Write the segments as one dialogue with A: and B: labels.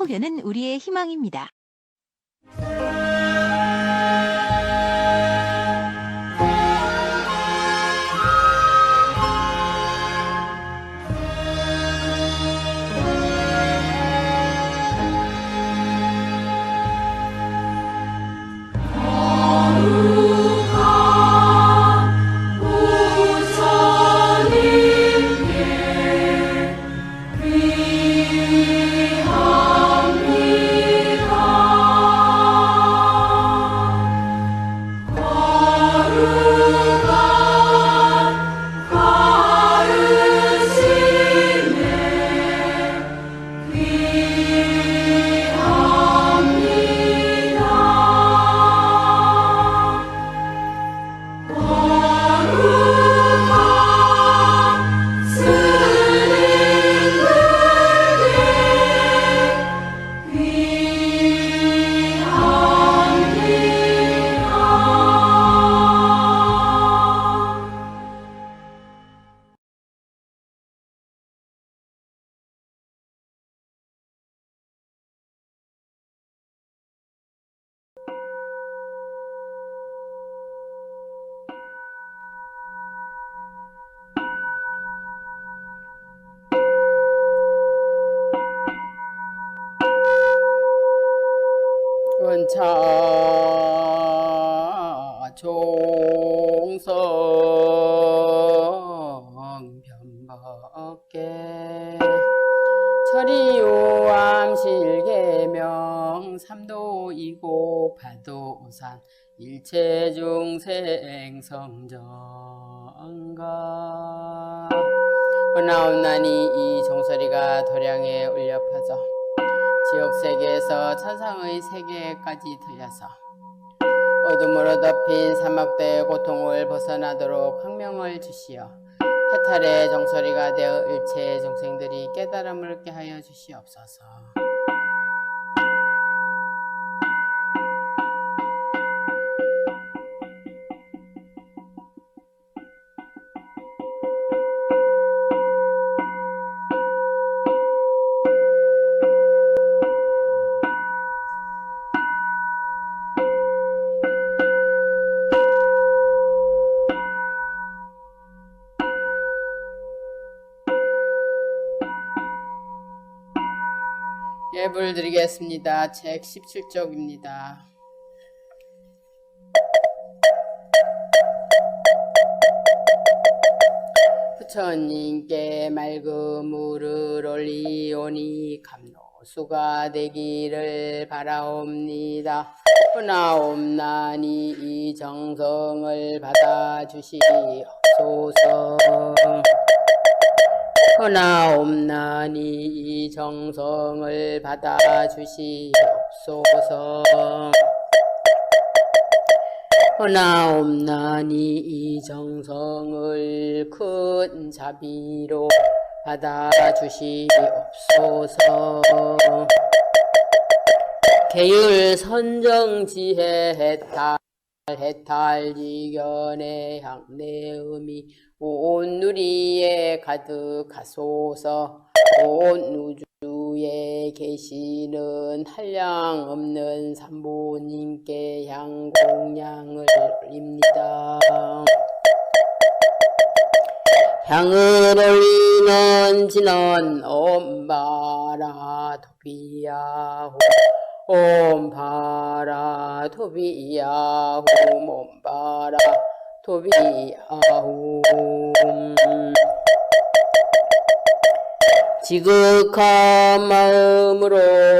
A: 해보려는 우리의 희망입니다.
B: 원차 종성 변법계 철이요암실계명 삼도이고 파도산 일체중생 성정가 원하옵나니 이 종소리가 도량에 울려 퍼져 지옥세계에서 천상의 세계까지 들려서 어둠으로 덮인 사막대의 고통을 벗어나도록 광명을 주시어 해탈의 종소리가 되어 일체의 중생들이 깨달음을 얻게 하여 주시옵소서. 예불 드리겠습니다. 책 17쪽입니다. 부처님께 맑은 물을 올리오니 감로수가 되기를 바라옵니다. 원하옵나니 이 정성을 받아주시옵소서. 원하옵나니 이 정성을 받아주시옵소서. 원하옵나니 이 정성을 큰 자비로 받아주시옵소서. 계율 선정지혜 해탈 지견의 향내음이 온 누리에 가득하소서. 온 우주에 계시는 한량없는 삼보님께 향공양을 올립니다. 향을 올리는 진원 옴바라 도비야호 옴바라 도비야호 옴바라 도비야호. 지극한 마음으로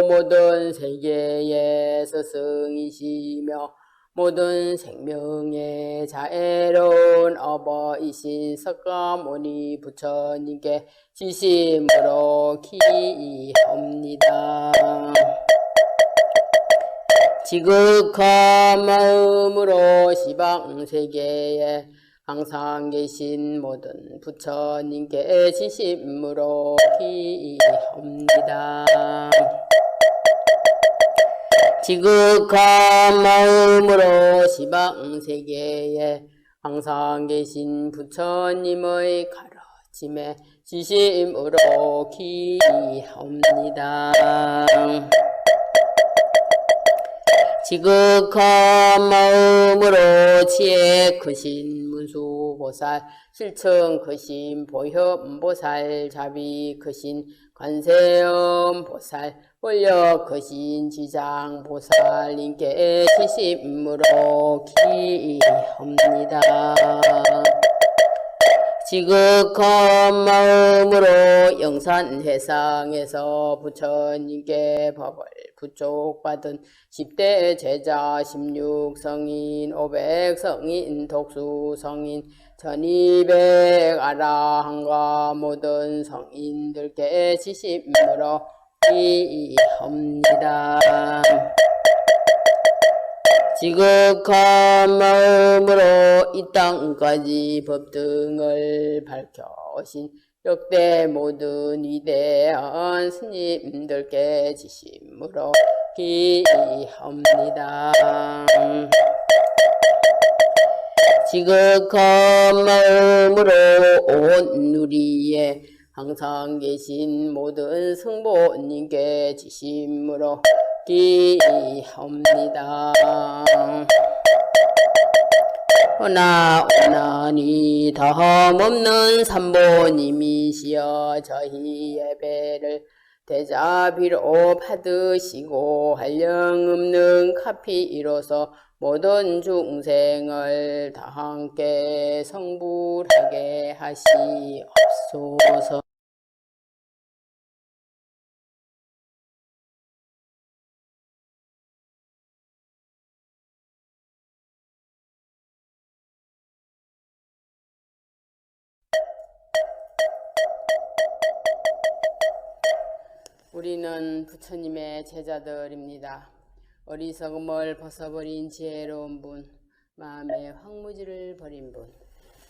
B: 모든 세계의 스승이시며 모든 생명의 자애로운 어버이신 석가모니 부처님께 진심으로 기이옵니다. 지극한 마음으로 시방세계에 항상 계신 모든 부처님께 진심으로 기이옵니다. 지극한 마음으로 시방세계에 항상 계신 부처님의 가르침에 진심으로 기이옵니다. 지극한 마음으로 지혜 크신 문수보살, 실청 크신 보현보살, 자비 크신 관세음보살, 원력 크신 지장보살님께 지심으로 기합니다. 지극한 마음으로 영산회상에서 부처님께 법을 부족받은 10대 제자 16성인 500성인 독수성인 1200 아라한과 모든 성인들께 지심으로 기합니다. 지극한 마음으로 이 땅까지 법등을 밝혀오신 역대 모든 위대한 스님들께 지심으로 기합니다. 지극한 마음으로 온 누리에 항상 계신 모든 승보님께 지심으로 기합니다. 오나니 덤없는 삼보님이시여 저희 예배를 대자비로 받으시고 한량없는 카피로서 모든 중생을 다 함께 성불하게 하시옵소서. 우리는 부처님의 제자들입니다. 어리석음을 벗어버린 지혜로운 분, 마음의 황무지를 버린 분,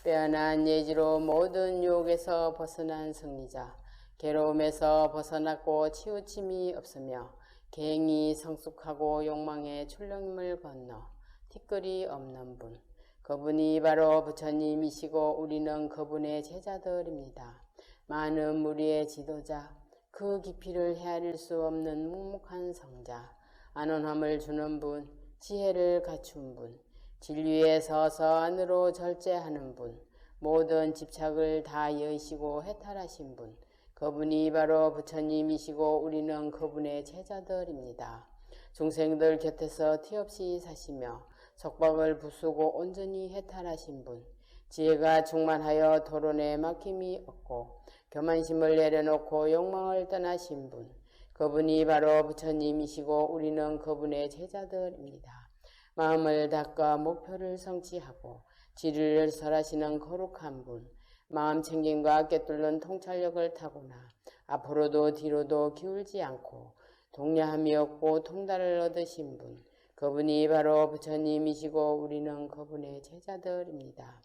B: 빼어난 예지로 모든 유혹에서 벗어난 승리자, 괴로움에서 벗어났고 치우침이 없으며 갱이 성숙하고 욕망의 출렁임을 건너 티끌이 없는 분, 그분이 바로 부처님이시고 우리는 그분의 제자들입니다. 많은 무리의 지도자, 그 깊이를 헤아릴 수 없는 묵묵한 성자, 안온함을 주는 분, 지혜를 갖춘 분, 진리에 서서 안으로 절제하는 분, 모든 집착을 다 여의시고 해탈하신 분, 그분이 바로 부처님이시고 우리는 그분의 제자들입니다. 중생들 곁에서 티없이 사시며 속박을 부수고 온전히 해탈하신 분, 지혜가 충만하여 토론에 막힘이 없고 교만심을 내려놓고 욕망을 떠나신 분, 그분이 바로 부처님이시고 우리는 그분의 제자들입니다. 마음을 닦아 목표를 성취하고 진리를 설하시는 거룩한 분, 마음 챙김과 꿰뚫는 통찰력을 타고나 앞으로도 뒤로도 기울지 않고 동려함이 없고 통달을 얻으신 분, 그분이 바로 부처님이시고 우리는 그분의 제자들입니다.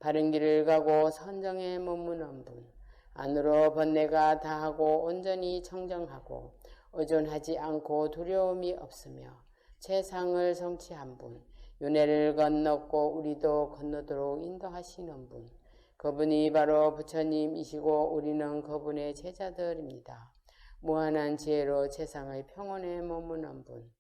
B: 바른 길을 가고 선정에 머무는 분, 안으로 번뇌가 다하고 온전히 청정하고 의존하지 않고 두려움이 없으며 최상을 성취한 분, 윤회를 건넜고 우리도 건너도록 인도하시는 분, 그분이 바로 부처님이시고 우리는 그분의 제자들입니다. 무한한 지혜로 세상의 평온에 머무는 분,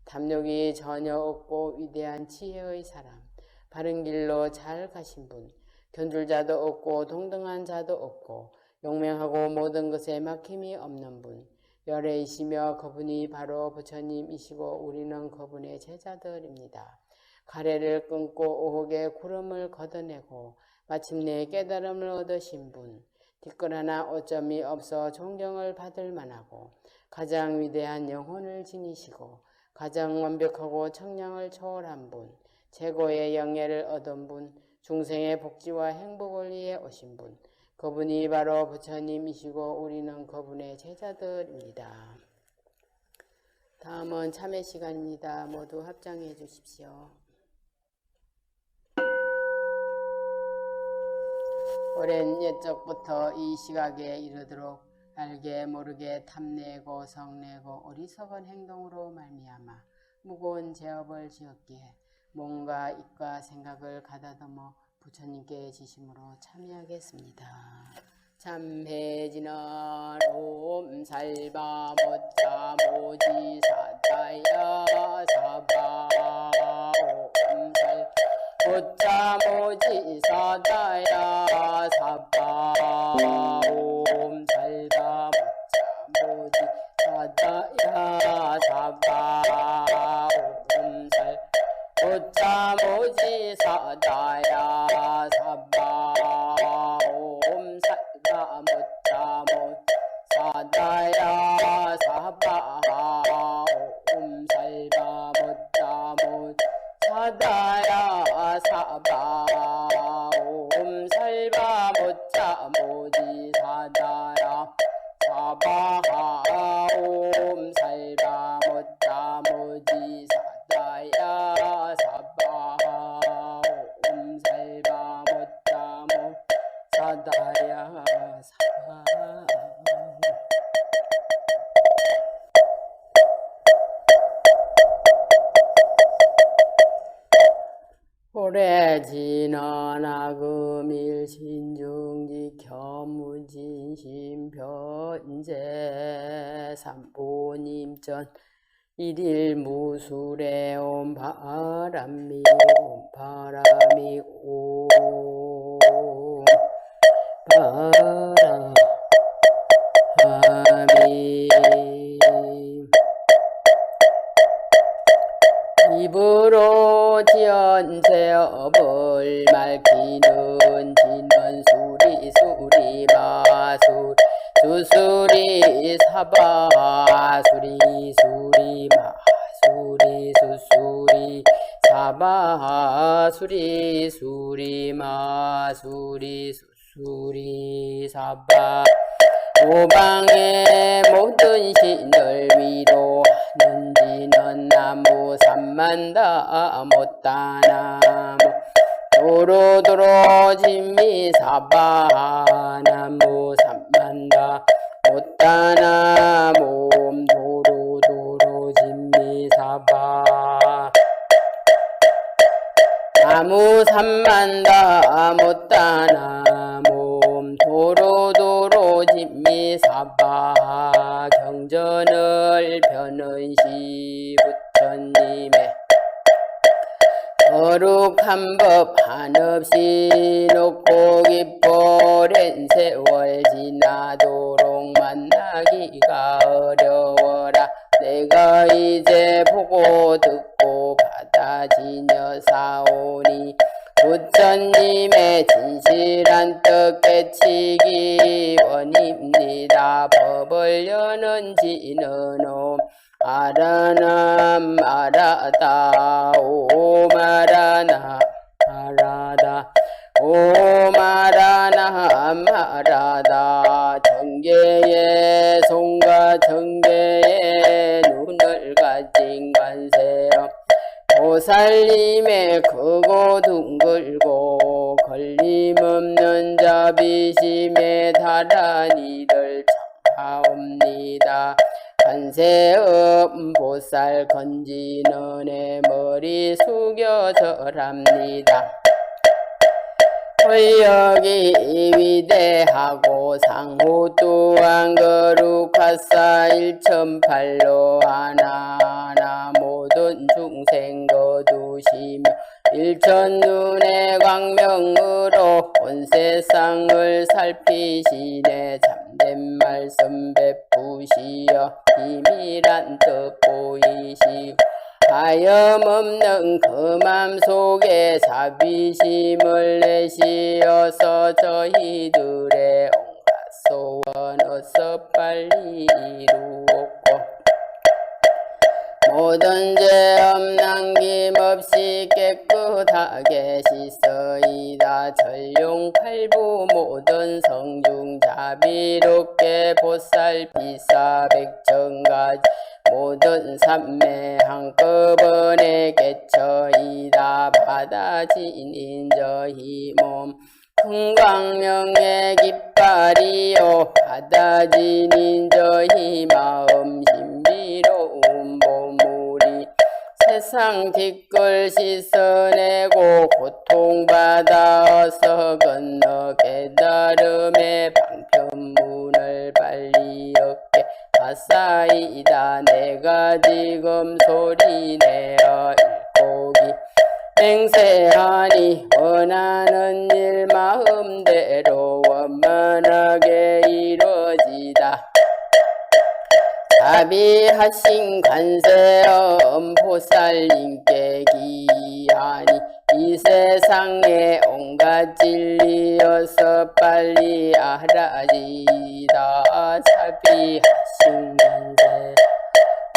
B: 탐욕이 전혀 없고 위대한 지혜의 사람, 바른 길로 잘 가신 분, 견줄자도 없고 동등한 자도 없고 용맹하고 모든 것에 막힘이 없는 분, 열애이시며 그분이 바로 부처님이시고 우리는 그분의 제자들입니다. 가래를 끊고 오혹의 구름을 걷어내고 마침내 깨달음을 얻으신 분, 티끌 하나 오점이 없어 존경을 받을 만하고 가장 위대한 영혼을 지니시고 가장 완벽하고 청량을 초월한 분, 최고의 영예를 얻은 분, 중생의 복지와 행복을 위해 오신 분, 그분이 바로 부처님이시고 우리는 그분의 제자들입니다. 다음은 참회 시간입니다. 모두 합장해 주십시오. 오랜 옛적부터 이 시각에 이르도록 알게 모르게 탐내고 성내고 어리석은 행동으로 말미암아 무거운 죄업을 지었기에 몸과 입과 생각을 가다듬어 부처님께 지심으로 참여하겠습니다. 참회지나 롬살바 못자 모지 사다야 사바 모지 사다야 사바 옴 살바 모지 사다야 사바 옴 살 모자 모지 사다야 사바 옴 살바 모자 모 사다야 사바 옴 살바 모자 모 사다야 사바 옴 살바 모자 모지 사다야 사바 옴 살바 모자 모지 사다야 사바 옴 살바 모자 모 사다야 사바 오래 지난 아금일 신중지 겸무진심 변제 삼보님전 일일 무술에 온 바람이 온 바람이 온 바람이 입으로 지연제업을 말기는 진원 수리 수리 마술 수수리 사바 수리 수리 마수리 수수리 사바 수리 수리 마수리 수수리 사바 오방의 모든 신을 위로하는 지는 나무 삼만다 못다나무 도로도로 진미사바 나무 삼만다 못다나무 도로도로 진미사바 나무 삼만다 못다나무 도로도로 진미사바 경전을 펴는 시 부처님의 거룩한 법 한없이 높고 깊오랜 세월 지나도록 만나기가 어려워라. 내가 이제 보고 듣고 받아지녀 사오니 부처님의 진실한 뜻 깨치기 원입니다. 법을 여는 지는 아라나 마라다 오 마라나 마라다 오 마라나 마라다 정계의 손과 정계의 눈을 가진 관세음 보살님의 크고 둥글고 걸림없는 자비심에 달한 이들 참하옵니다. 관세음 보살 건지는 내 머리 숙여 절합니다. 권력이 위대하고 상호 또한 거룩하사 일천팔로 하나하나 모든 중생 거두시며 일천눈의 광명으로 온 세상을 살피시네. 참된 말씀 베푸시어 비밀한 뜻 보이시고 하염없는 그 맘속에 자비심을 내시어서 저희들의 온갖 소원 어서 빨리 이루었고 모든 죄업 남김없이 깨끗하게 씻어이다. 전룡팔부 모든 성중 자비롭게 보살 비사 백천가지 모든 삼매 한꺼번에 개처이다. 받아지닌 저희 몸 큰 광명의 깃발이요 받아지닌 저희 마음 신비로운 보물이 세상 뒷걸 씻어내고 고통받아서 건너 깨달음의 방편문을 빨리 얻게 하사이다. 내가 지금 소리내어 일곡이 맹세하니 원하는 일 마음대로 원만하게 이루어지다. 자비하신 관세음 보살님께 기하니 이 세상에 온갖 진리여서 빨리 알아지다. 자비하신 관세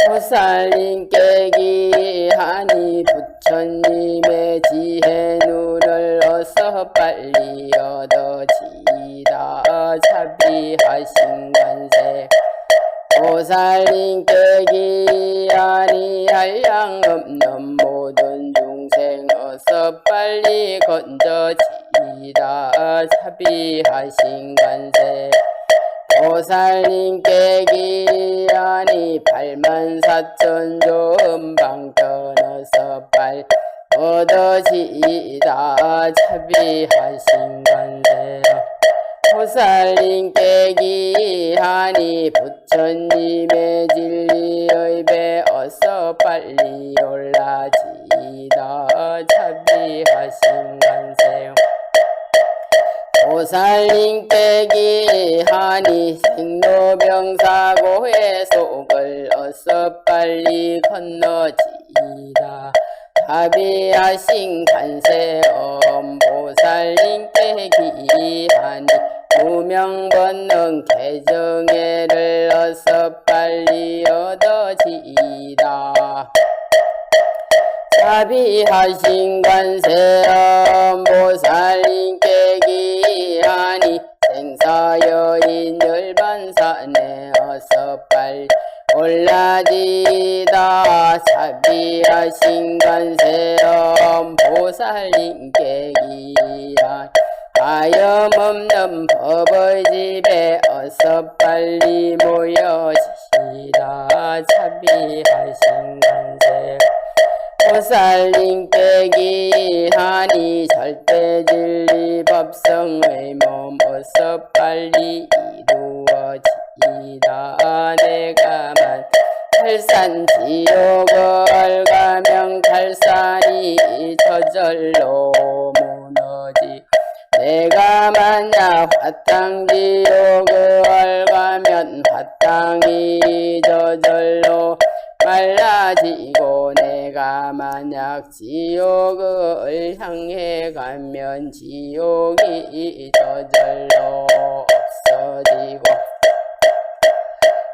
B: 보살님께 기하니 부처님의 지혜 눈을 어서 빨리 얻어지다. 자비하신 관세 보살님께 기하니 한량 없는 모든 중생 어서 빨리 건져지다. 자비하신 관세 보살님께 기하니 84,000 좋은 방편 어서 빨리 얻어지다. 자비하신 관세 보살님께 기하니 부처님의 진리의 배 어서 빨리 올라지다. 자비하신 관세 보살님께 기하니 생로병사고의 속을 어서 빨리 건너지다. 자비하신 관세음 보살님께 기하니 무명번능 개정애를 어서 빨리 얻어지다. 자비하신 관세음 보살님께 기하니 생사여인 열반산에 어서 빨리 올라지다. 자비하신 관세음 보살님께 기하니 하염없는 법의 집에 어서 빨리 모여지시다. 자비하신 관세 보살님께 기하니 절대진리 법성의 몸 어서 빨리 이루어지다. 내가만 탈산지옥을 가면 탈산이 저절로 무너지 내가 만약 화탕지옥을 가면 화탕이 저절로 말라지고 내가 만약 지옥을 향해 가면 지옥이 저절로 없어지고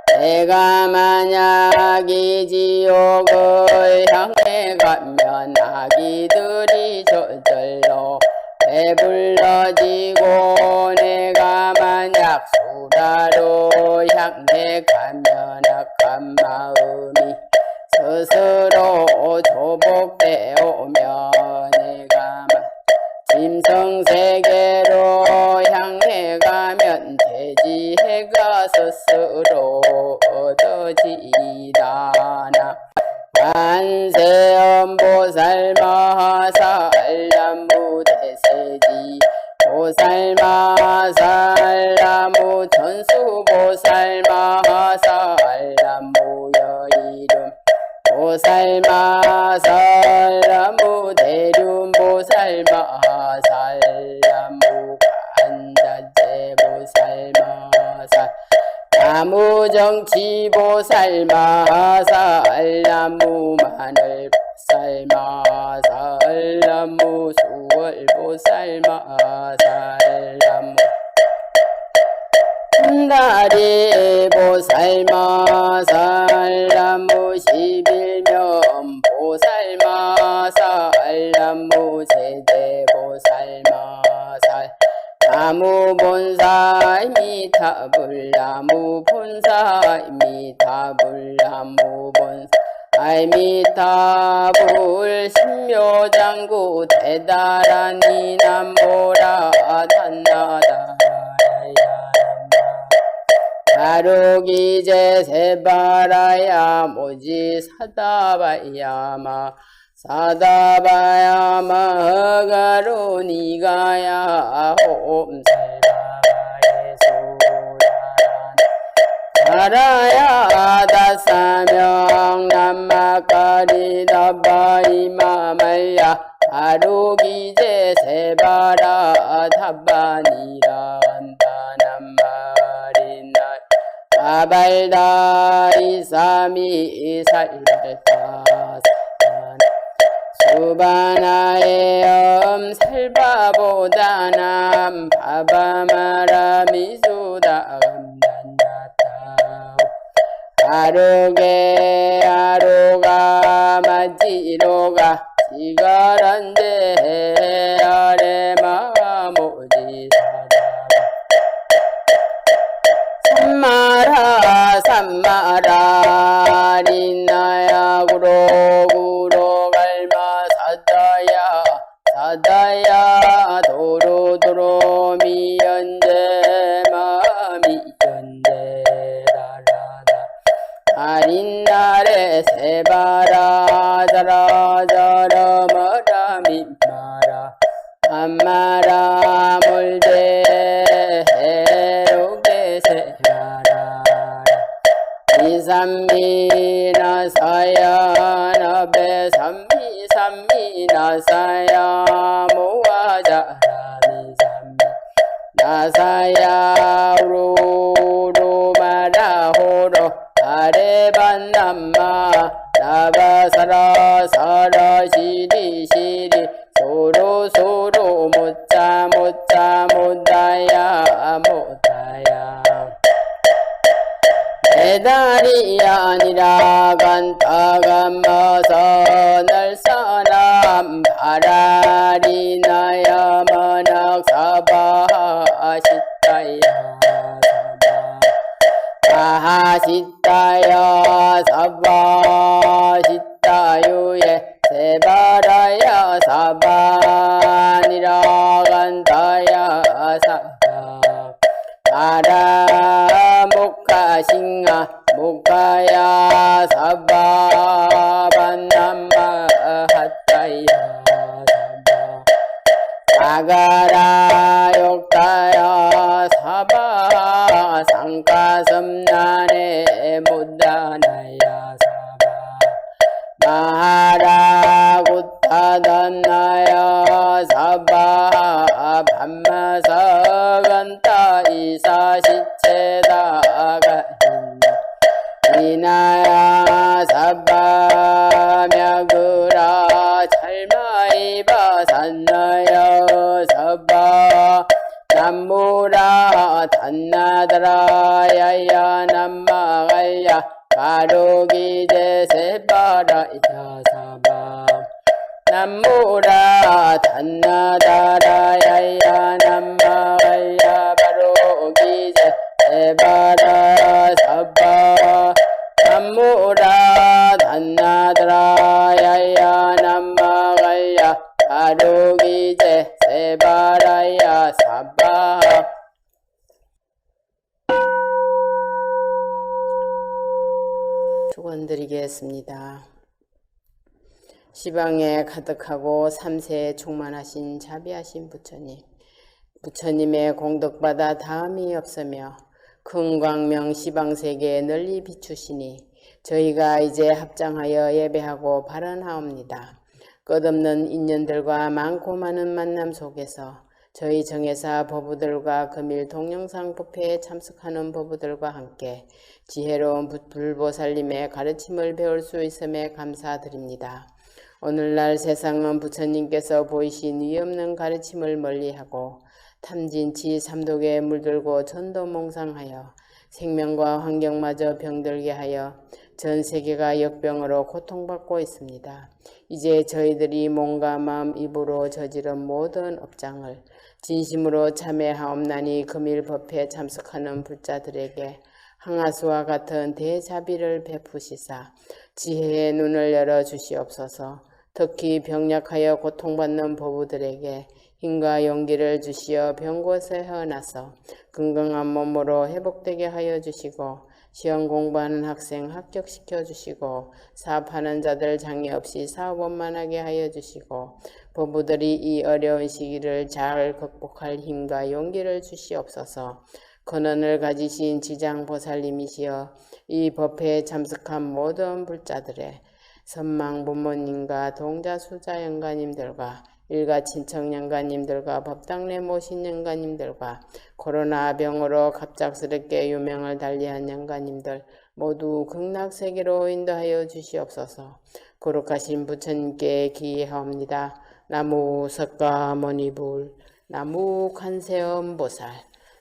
B: 내가 만약 이 지옥을 향해 가면 아기들이 저절로 배불러지고 내가 만약 수라로 향해 가면 악한 마음이 스스로 조복되오며 내가 짐승세계로 향해 가면 돼지해가 스스로 얻어지다. 관세음 보살 마하살 나무 대세지 보살 마하살 나무 천수 보살 마하살 나무 여이름 보살 마하살 나무 대륜 보살 마하살 나무 간자재 보살 마하살 나무 정치 보살 마하살 나무 마늘 보살 마하살 나무 수월 보살 마하살 나무 다리 보살 마하살 나무 11면 보살 마하살 나무 제대 보살 마하살 나무 본사이 미타불 나무 본사이 미타불 나무 본사이 미타불 신묘장구 대다라니 남보라 단나다라야 가루기제 세바라야 모지 사다바야마 사다바야마 가루니가야 홈살바바에 소라란 가라야 다사명 남마까리 다바이마말야 가루기제 세바라 답반이라 간단한 말이나 아발다 이삼이 살발다 수바나의 살바보다 남 바바마라 미수다 감단다타 아르게 아로가 마지로가 지가란데 아레마 모지사다 삼마라 삼마라 리나야 구로 갈마 사다야 도로 미연제 마미연제 라라다 아린나레 세바라 자라자라 마라 미마라 암마라 몰제 해로게 세라라 이삼미나 사야나 베삼미 삼미나 사야 모아자라 미삼미 나사야 우루루 마라호로 아레반남마 나바사라 사라 시리 시리 소로 소로 못자 못자 못다야 못다야 배달이 아니라 간타감마서 날 사람 바라리 나야 만악 사바하시타야 사바하시타야 사바시타유에 세바라야 사바니라 간타야 사바 아라 목가싱아 목가야 사바반남마 핫타야 사바 아가라 욕다야 사바 상가섬난에 못다나야 사바 마하라 굿타단나야 사바 밤마사간타 이사시체다가 이나야 사바 мя그라 찰마이바 산나야 사바 남무라 단나다라 야야 남마가야 가루기제 세바라야 사바 남무라 단나다라 야야 남마가야 바로기제 세바라 사바 남무라 단나다라 야야 남마가야 가루기제 세바라야 사바 축원드리겠습니다. 시방에 가득하고 삼세에 충만하신 자비하신 부처님, 부처님의 공덕받아 다음이 없으며 큰 광명 시방세계에 널리 비추시니 저희가 이제 합장하여 예배하고 발언하옵니다. 끝없는 인연들과 많고 많은 만남 속에서 저희 정예사 법우들과 금일 동영상 법회에 참석하는 법우들과 함께 지혜로운 불보살님의 가르침을 배울 수 있음에 감사드립니다. 오늘날 세상은 부처님께서 보이신 위없는 가르침을 멀리하고 탐진치 삼독에 물들고 전도몽상하여 생명과 환경마저 병들게 하여 전 세계가 역병으로 고통받고 있습니다. 이제 저희들이 몸과 마음, 입으로 저지른 모든 업장을 진심으로 참회하옵나니 금일 법회에 참석하는 불자들에게 항아수와 같은 대자비를 베푸시사 지혜의 눈을 열어 주시옵소서. 특히 병약하여 고통받는 보부들에게 힘과 용기를 주시어 병곳에 헤어나서 건강한 몸으로 회복되게 하여 주시고 시험 공부하는 학생 합격시켜 주시고 사업하는 자들 장애 없이 사업 원만하게 하여 주시고 보부들이 이 어려운 시기를 잘 극복할 힘과 용기를 주시옵소서. 근원을 가지신 지장보살님이시여 이 법회에 참석한 모든 불자들의 선망 부모님과 동자 수자 영가님들과 일가 친척 영가님들과 법당내 모신 영가님들과 코로나 병으로 갑작스럽게 유명을 달리한 영가님들 모두 극락세계로 인도하여 주시옵소서. 거룩하신 부처님께 기하옵니다. 나무 석가모니불, 나무 관세음보살,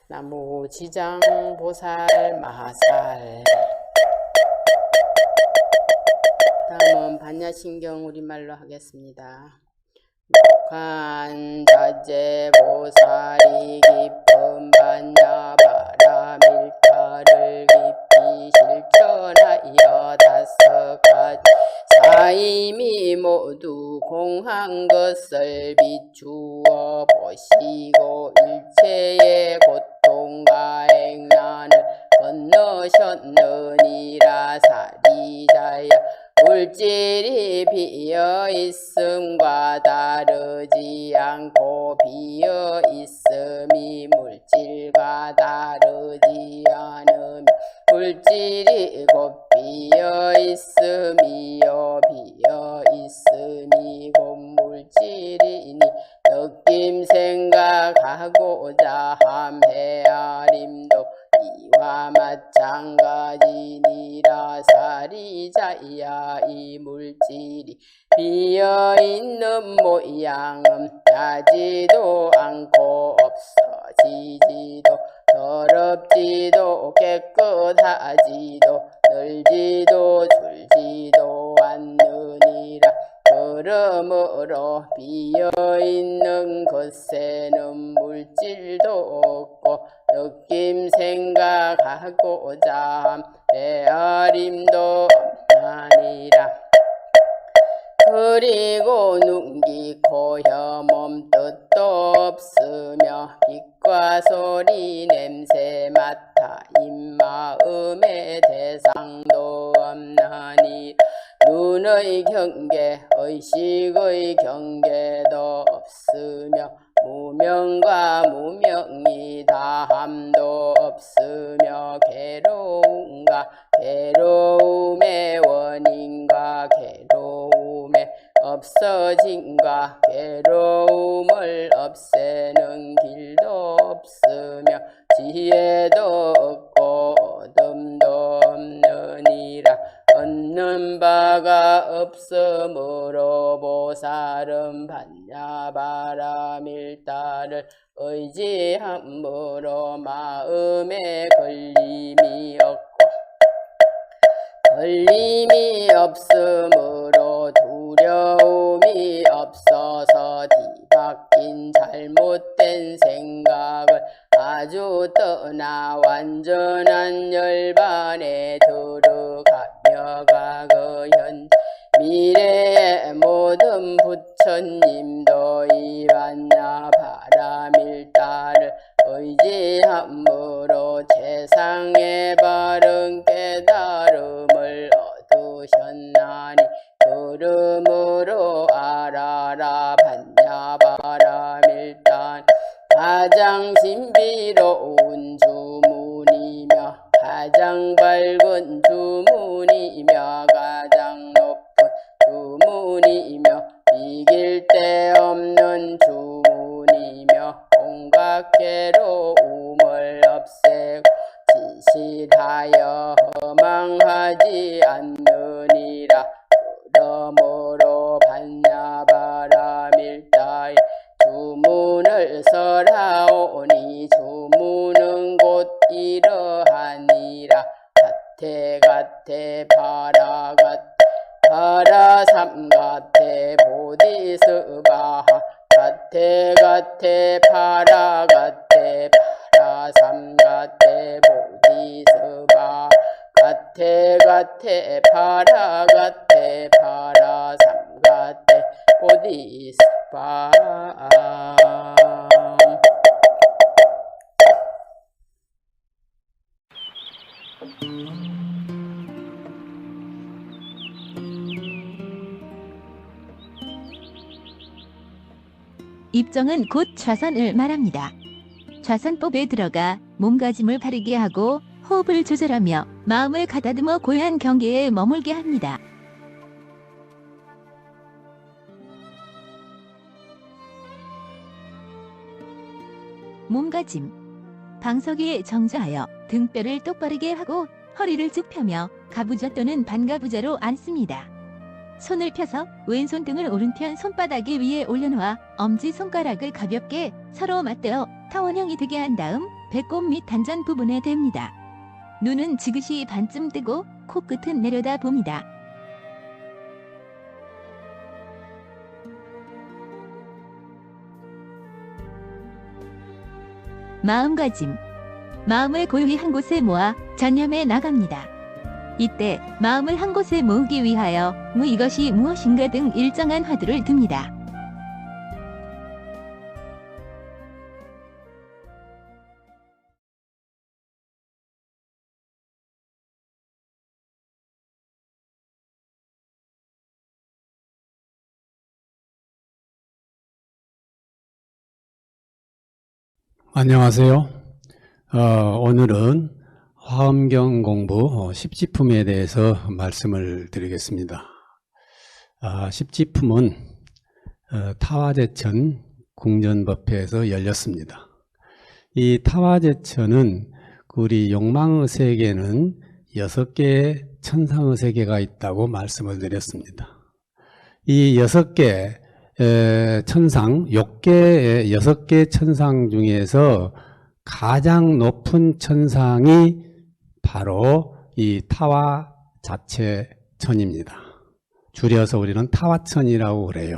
B: 나무 지장보살 마살. 다음은 반야신경 우리말로 하겠습니다. 관자재 보살이 깊은 반야 바라밀타를 깊이 실천하여 다섯 가지 사임이 모두 공한 것을 비추어 보시고 일체의 고통과 액난을 건너셨느니라. 사리자여, 물질이 비어있음과 다르지 않고 비어있음이 물질과 다르지 않으며 물질이 곧 비어있음이요 비어있음이 곧 물질이니 느낌 생각하고자 함 헤아림도 이와 마찬가지니라. 사리자야, 이 물질이 비어있는 모양은 나지도 않고 없어지지도 더럽지도 깨끗하지도 늘지도 줄지도 않느니라. 그러므로 비어있는 것에는 물질도 없고 느낌 생각하고자 헤아림도 없나니라. 그리고 눈기 코혀 몸 뜻도 없으며 빛과 소리 냄새 맡아 입마음의 대상도 없나니 눈의 경계 의식의 경계도 없으며 무명과 무명이 다함도 없으며 괴로움과 괴로움의 원인과 괴로움의 없어짐과 괴로움을 없애는 길도 없으며 지혜도 없고 어둠도 없느니라. 얻는 바가 없으므로 보살은 반야바라밀타를 의지함으로 마음에 걸림이 없고 걸림이 없으므로 두려움이 없어서 뒤바뀐 잘못된 생각을 아주 떠나 완전한 열반에 들어가며 과거현 미래의 모든 부처님도 이 반야 바라밀타를 의지함으로 세상의 바른 깨달음을 얻으셨나니 그러므로 알아라. 반야 바라밀타 가장 신비로운 주문이며 가장 밝은 주문이며 가장 높은 주문이며 이길 데 없는 주문이며 온갖 괴로움을 없애고 진실하여 허망하지 않느니라. 그러므로 반야바라밀타의 주문을 설하오니 주문은 곧 이러하니라. 가테 가테 파라 삼가테 보디스바하 가테 가테 파라 삼가테 보디스바하 가테 가테 파라 삼가테 보디스바하.
A: 입정은 곧 좌선을 말합니다. 좌선법에 들어가 몸가짐을 바르게 하고 호흡을 조절하며 마음을 가다듬어 고요한 경계에 머물게 합니다. 몸가짐. 방석에 정좌하여 등뼈를 똑바르게 하고 허리를 쭉 펴며 가부좌 또는 반가부좌로 앉습니다. 손을 펴서 왼손 등을 오른편 손바닥 위에 올려놓아 엄지손가락을 가볍게 서로 맞대어 타원형이 되게 한 다음 배꼽 및 단전 부분에 댑니다. 눈은 지그시 반쯤 뜨고 코끝은 내려다 봅니다. 마음가짐. 마음을 고요히 한 곳에 모아 전념해 나갑니다. 이때 마음을 한 곳에 모으기 위하여 이것이 무엇인가 등 일정한 화두를 듭니다.
C: 안녕하세요. 오늘은 화엄경 공부 10지품에 대해서 말씀을 드리겠습니다. 10지품은 타화제천 궁전법회에서 열렸습니다. 이 타화제천은 우리 욕망의 세계는 6개의 천상의 세계가 있다고 말씀을 드렸습니다. 이 6개 천상, 6개 천상 중에서 가장 높은 천상이 바로 이 타화자체천입니다. 줄여서 우리는 타화천이라고 그래요.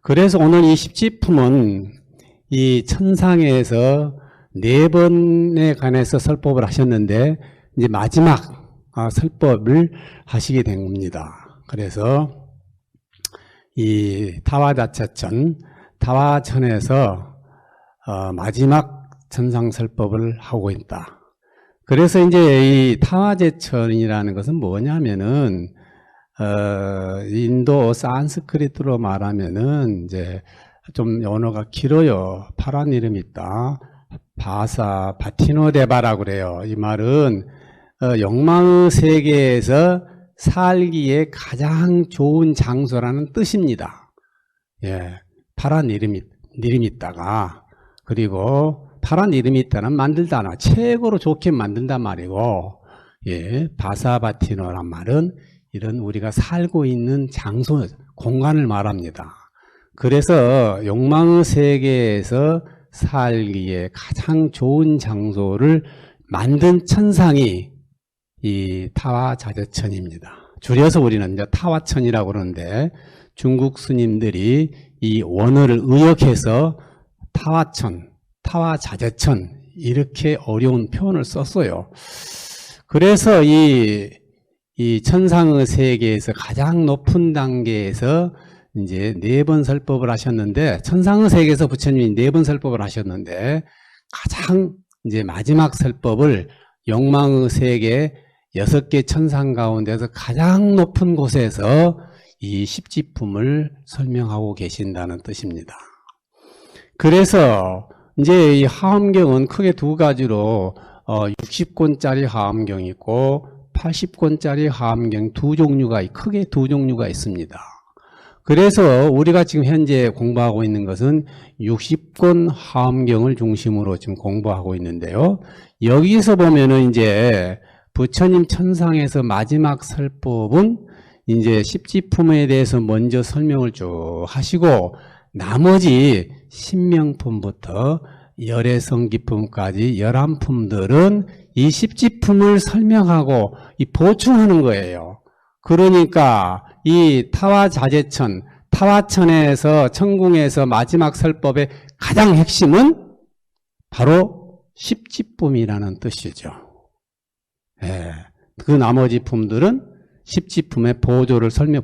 C: 그래서 오늘 이 십지품은 이 천상에서 4번에 관해서 설법을 하셨는데 이제 마지막 설법을 하시게 된 겁니다. 그래서 이 타화자체천, 타화천에서 마지막 천상설법을 하고 있다. 그래서 이제 이 타화제천이라는 것은 뭐냐면은 인도 산스크리트로 말하면은 이제 좀 언어가 길어요. 파란 이름이 있다. 바사 바티노데바라고 그래요. 이 말은 욕망의 세계에서 살기에 가장 좋은 장소라는 뜻입니다. 예, 파란 이름이 있다가, 그리고 파란 이름이 있다는 만들다나 최고로 좋게 만든단 말이고, 예, 바사바티노란 말은 이런 우리가 살고 있는 장소, 공간을 말합니다. 그래서 욕망의 세계에서 살기에 가장 좋은 장소를 만든 천상이 이 타화자재천입니다. 줄여서 우리는 이제 타화천이라고 그러는데 중국 스님들이 이 원어를 의역해서 타화천, 타화자재천 이렇게 어려운 표현을 썼어요. 그래서 이 천상의 세계에서 가장 높은 단계에서 이제 4번 설법을 하셨는데, 천상의 세계에서 부처님이 4번 설법을 하셨는데 가장 이제 마지막 설법을 욕망의 세계 6개 천상 가운데서 가장 높은 곳에서 이 십지품을 설명하고 계신다는 뜻입니다. 그래서 이제 이 하엄경은 크게 2가지로 60권짜리 하엄경이 있고 80권짜리 하엄경 크게 두 종류가 있습니다. 그래서 우리가 지금 현재 공부하고 있는 것은 60권 하엄경을 중심으로 지금 공부하고 있는데요. 여기서 보면은 이제 부처님 천상에서 마지막 설법은 이제 십지품에 대해서 먼저 설명을 쭉 하시고 나머지 신명품부터 열애성기품까지 11품들은 이 십지품을 설명하고 이 보충하는 거예요. 그러니까 이 타화자재천, 타화천에서 천궁에서 마지막 설법의 가장 핵심은 바로 십지품이라는 뜻이죠. 예, 그 나머지 품들은 십지품의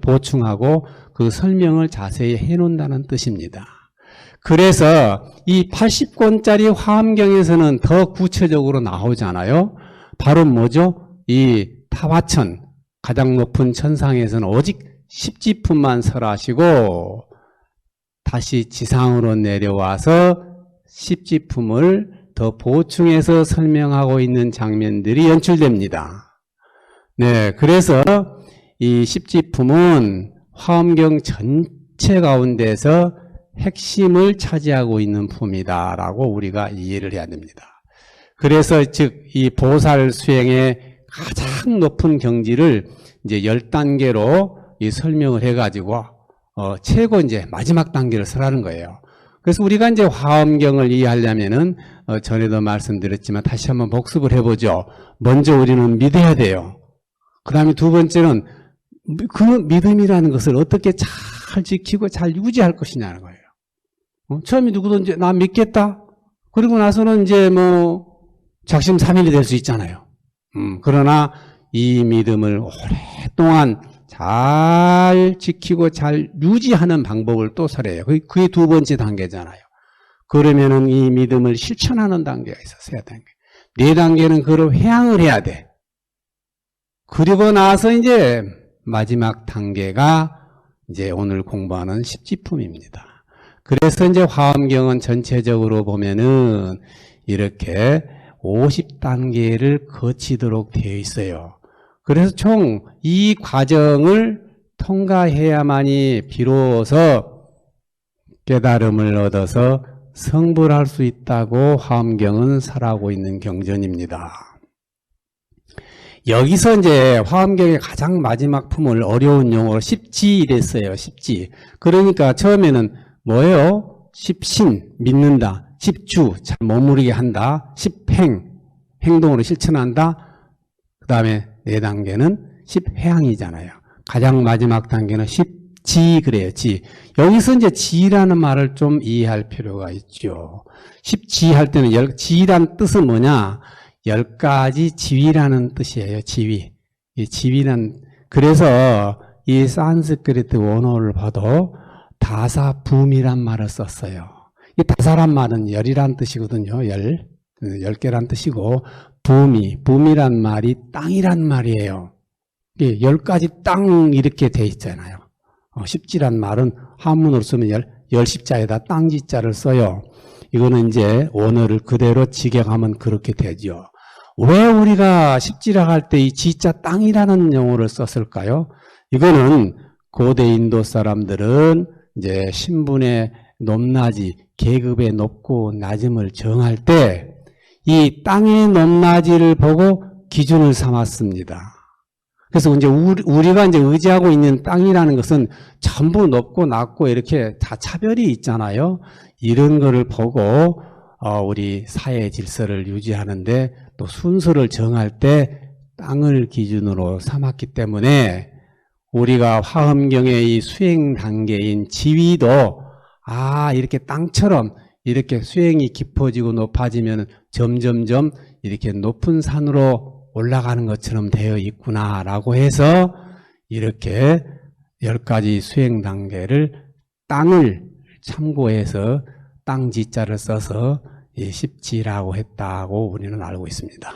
C: 보충하고 그 설명을 자세히 해놓는다는 뜻입니다. 그래서 이 80권짜리 화엄경에서는 더 구체적으로 나오잖아요. 바로 뭐죠? 이 타화천, 가장 높은 천상에서는 오직 십지품만 설하시고 다시 지상으로 내려와서 십지품을 더 보충해서 설명하고 있는 장면들이 연출됩니다. 네, 그래서 이 십지품은 화엄경 전체 가운데서 핵심을 차지하고 있는 품이다라고 우리가 이해를 해야 됩니다. 그래서 즉 이 보살 수행의 가장 높은 경지를 이제 10단계로 이 설명을 해가지고 최고 이제 마지막 단계를 설하는 거예요. 그래서 우리가 이제 화엄경을 이해하려면은 전에도 말씀드렸지만 다시 한번 복습을 해보죠. 먼저 우리는 믿어야 돼요. 그 다음에 두 번째는 그 믿음이라는 것을 어떻게 잘 지키고 잘 유지할 것이냐는 거예요. 처음에 누구도 이제 나 믿겠다. 그리고 나서는 이제 뭐 작심삼일이 될 수 있잖아요. 그러나 이 믿음을 오랫동안 잘 지키고 잘 유지하는 방법을 또 설해요. 그게 두 번째 단계잖아요. 그러면은 이 믿음을 실천하는 단계가 있어, 세 단계. 네 단계는 그걸 회항을 해야 돼. 그리고 나서 이제 마지막 단계가 이제 오늘 공부하는 십지품입니다. 그래서 이제 화엄경은 전체적으로 보면은 이렇게 50단계를 거치도록 되어 있어요. 그래서 총 이 과정을 통과해야만이 비로소 깨달음을 얻어서 성불할 수 있다고 화엄경은 설하고 있는 경전입니다. 여기서 이제 화엄경의 가장 마지막 품을 어려운 용어로 십지이랬어요. 십지. 그러니까 처음에는 뭐예요? 십신, 믿는다. 십주, 잘 머무르게 한다. 십행, 행동으로 실천한다. 그 다음에 네 단계는 십회항이잖아요. 가장 마지막 단계는 십지 그래요. 지. 여기서 이제 지라는 말을 좀 이해할 필요가 있죠. 십지 할 때는 지란 뜻은 뭐냐? 10가지 지위라는 뜻이에요. 지위. 이 지위란 그래서 이 산스크리트 원어를 봐도 다사붐이란 말을 썼어요. 이 다사란 말은 열이란 뜻이거든요. 10개란 뜻이고 붐이란 말이 땅이란 말이에요. 10가지 땅 이렇게 돼 있잖아요. 십지란 말은 한문으로 쓰면 열십자에다 땅지자를 써요. 이거는 이제 원어를 그대로 직역하면 그렇게 되죠. 왜 우리가 십지라 할 때 이 지자 땅이라는 용어를 썼을까요? 이거는 고대 인도 사람들은 이제 신분의 높낮이, 계급의 높고 낮음을 정할 때 이 땅의 높낮이를 보고 기준을 삼았습니다. 그래서 이제 우리가 이제 의지하고 있는 땅이라는 것은 전부 높고 낮고 이렇게 다 차별이 있잖아요. 이런 거를 보고 우리 사회 질서를 유지하는데 또 순서를 정할 때 땅을 기준으로 삼았기 때문에 우리가 화엄경의 이 수행 단계인 지위도 이렇게 땅처럼 이렇게 수행이 깊어지고 높아지면 점점점 이렇게 높은 산으로 올라가는 것처럼 되어 있구나라고 해서 이렇게 10가지 수행 단계를 땅을 참고해서 땅지자를 써서 십지라고 했다고 우리는 알고 있습니다.